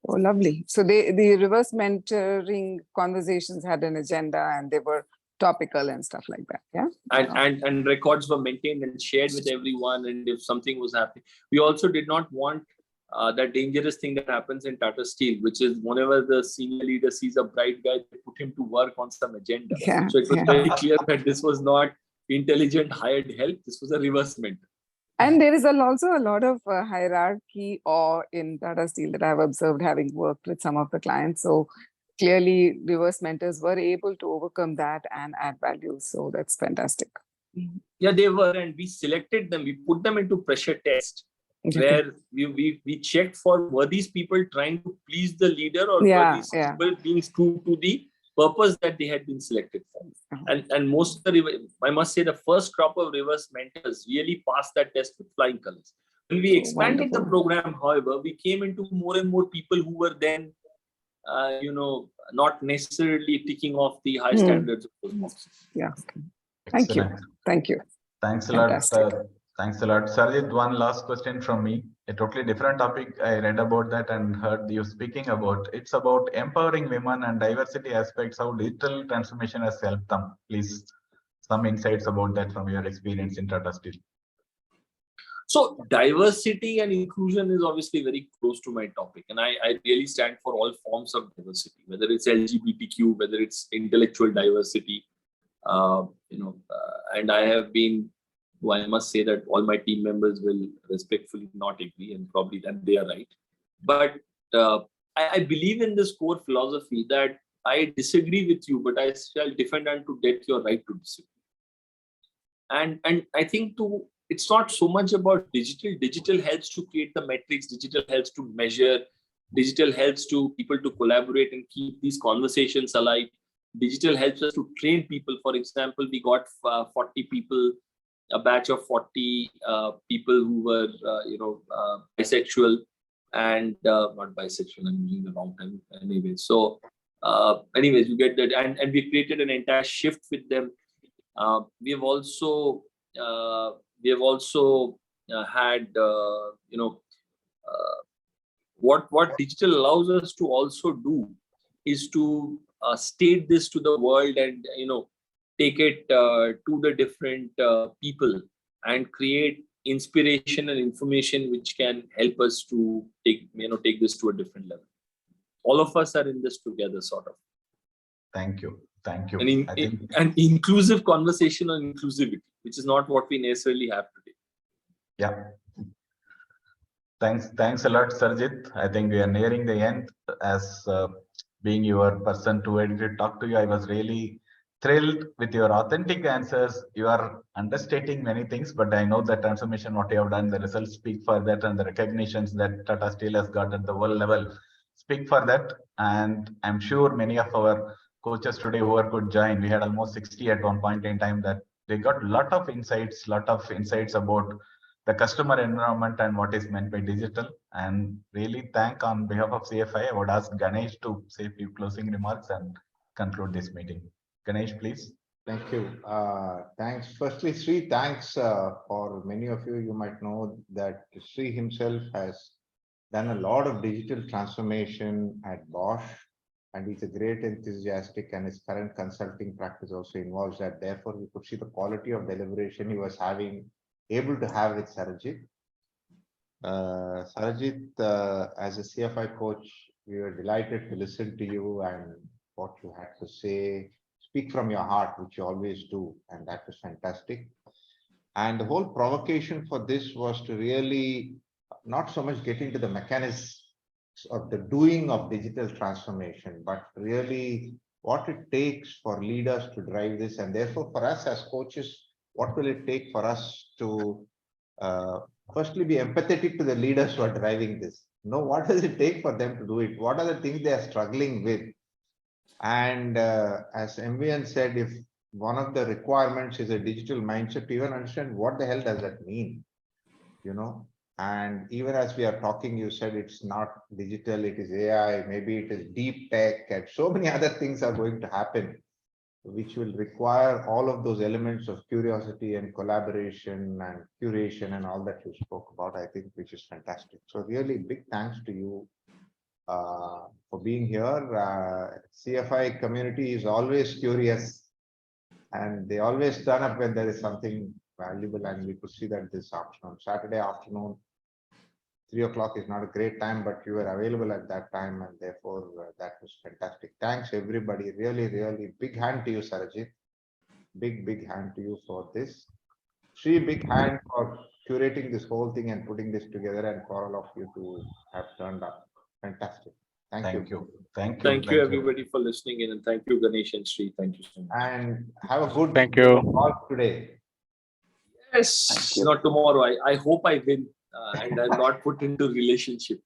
Oh, lovely. So the reverse mentoring conversations had an agenda and they were topical and stuff like that. Yeah. And records were maintained and shared with everyone. And if something was happening, we also did not want that dangerous thing that happens in Tata Steel, which is whenever the senior leader sees a bright guy, they put him to work on some agenda. Yeah, so it was very clear that this was not intelligent hired help. This was a reverse mentor. And there is also a lot of hierarchy in Tata Steel that I've observed having worked with some of the clients. So clearly reverse mentors were able to overcome that and add value. So that's fantastic. Yeah, they were, and we selected them. We put them into pressure test where we checked for were these people trying to please the leader or were these people being true to the purpose that they had been selected for. And most of the, I must say, the first crop of reverse mentors really passed that test with flying colors. When we expanded the program, however, we came into more and more people who were then, not necessarily ticking off the high standards of those boxes. Yeah. Thank you. Thank you. Thanks a lot. Thanks a lot. Sarjit, one last question from me. A totally different topic. I read about that and heard you speaking about. It's about empowering women and diversity aspects, how digital transformation has helped them. Please, some insights about that from your experience in Tata Steel. So diversity and inclusion is obviously very close to my topic. And I really stand for all forms of diversity, whether it's LGBTQ, whether it's intellectual diversity, and I have been, I must say that all my team members will respectfully not agree, and probably that they are right. But I believe in this core philosophy that I disagree with you, but I shall defend unto death your right to disagree. And I think it's not so much about digital. Digital helps to create the metrics. Digital helps to measure. Digital helps to people to collaborate and keep these conversations alive. Digital helps us to train people. For example, we got 40 people, a batch of 40 people who were, bisexual and not bisexual. I'm using the wrong term anyway. So, anyways, you get that, and we created an entire shift with them. We have also had what digital allows us to also do is to state this to the world and take it to the different people and create inspiration and information which can help us to take this to a different level. All of us are in this together, sort of. Thank you. An inclusive conversation on inclusivity, which is not what we necessarily have today. Yeah. Thanks a lot, Sarjit. I think we are nearing the end. As being your person to talk to you, I was really thrilled with your authentic answers. You are understating many things, but I know the transformation, what you have done, the results speak for that, and the recognitions that Tata Steel has got at the world level speak for that. And I'm sure many of our coaches today who could join, we had almost 60 at one point in time, that they got a lot of insights about the customer environment and what is meant by digital. And really thank on behalf of CFI, I would ask Ganesh to say a few closing remarks and conclude this meeting. Ganesh, please. Thank you. Thanks. Firstly, Sri, thanks for many of you. You might know that Sri himself has done a lot of digital transformation at Bosch, and he's a great enthusiastic, and his current consulting practice also involves that. Therefore, we could see the quality of deliberation he was able to have with Sarajit. Sarajit, as a CFI coach, we were delighted to listen to you and what you had to say. Speak from your heart, which you always do, and that was fantastic. And the whole provocation for this was to really not so much get into the mechanics of the doing of digital transformation, but really what it takes for leaders to drive this. And therefore, for us as coaches, what will it take for us to firstly be empathetic to the leaders who are driving this? Know what does it take for them to do it? What are the things they are struggling with? And as MVN said, if one of the requirements is a digital mindset, to even understand what the hell does that mean, you know? And even as we are talking, you said it's not digital, it is AI, maybe it is deep tech, and so many other things are going to happen, which will require all of those elements of curiosity and collaboration and curation and all that you spoke about, I think, which is fantastic. So really big thanks to you for being here. CFI community is always curious, and they always turn up when there is something valuable, and we could see that this afternoon, Saturday afternoon, 3 o'clock is not a great time, but you were available at that time, and therefore that was fantastic. Thanks everybody. Really, really big hand to you, Sarajit. Big hand to you for this. Sri, big hand for curating this whole thing and putting this together, and for all of you to have turned up. Fantastic. Thank you. Thank you. Thank you, everybody, for listening in, and thank you, Ganesh and Sri. Thank you so much. And have a good Thank you. call today. Yes, not tomorrow. I hope I win and I'm not put into relationship.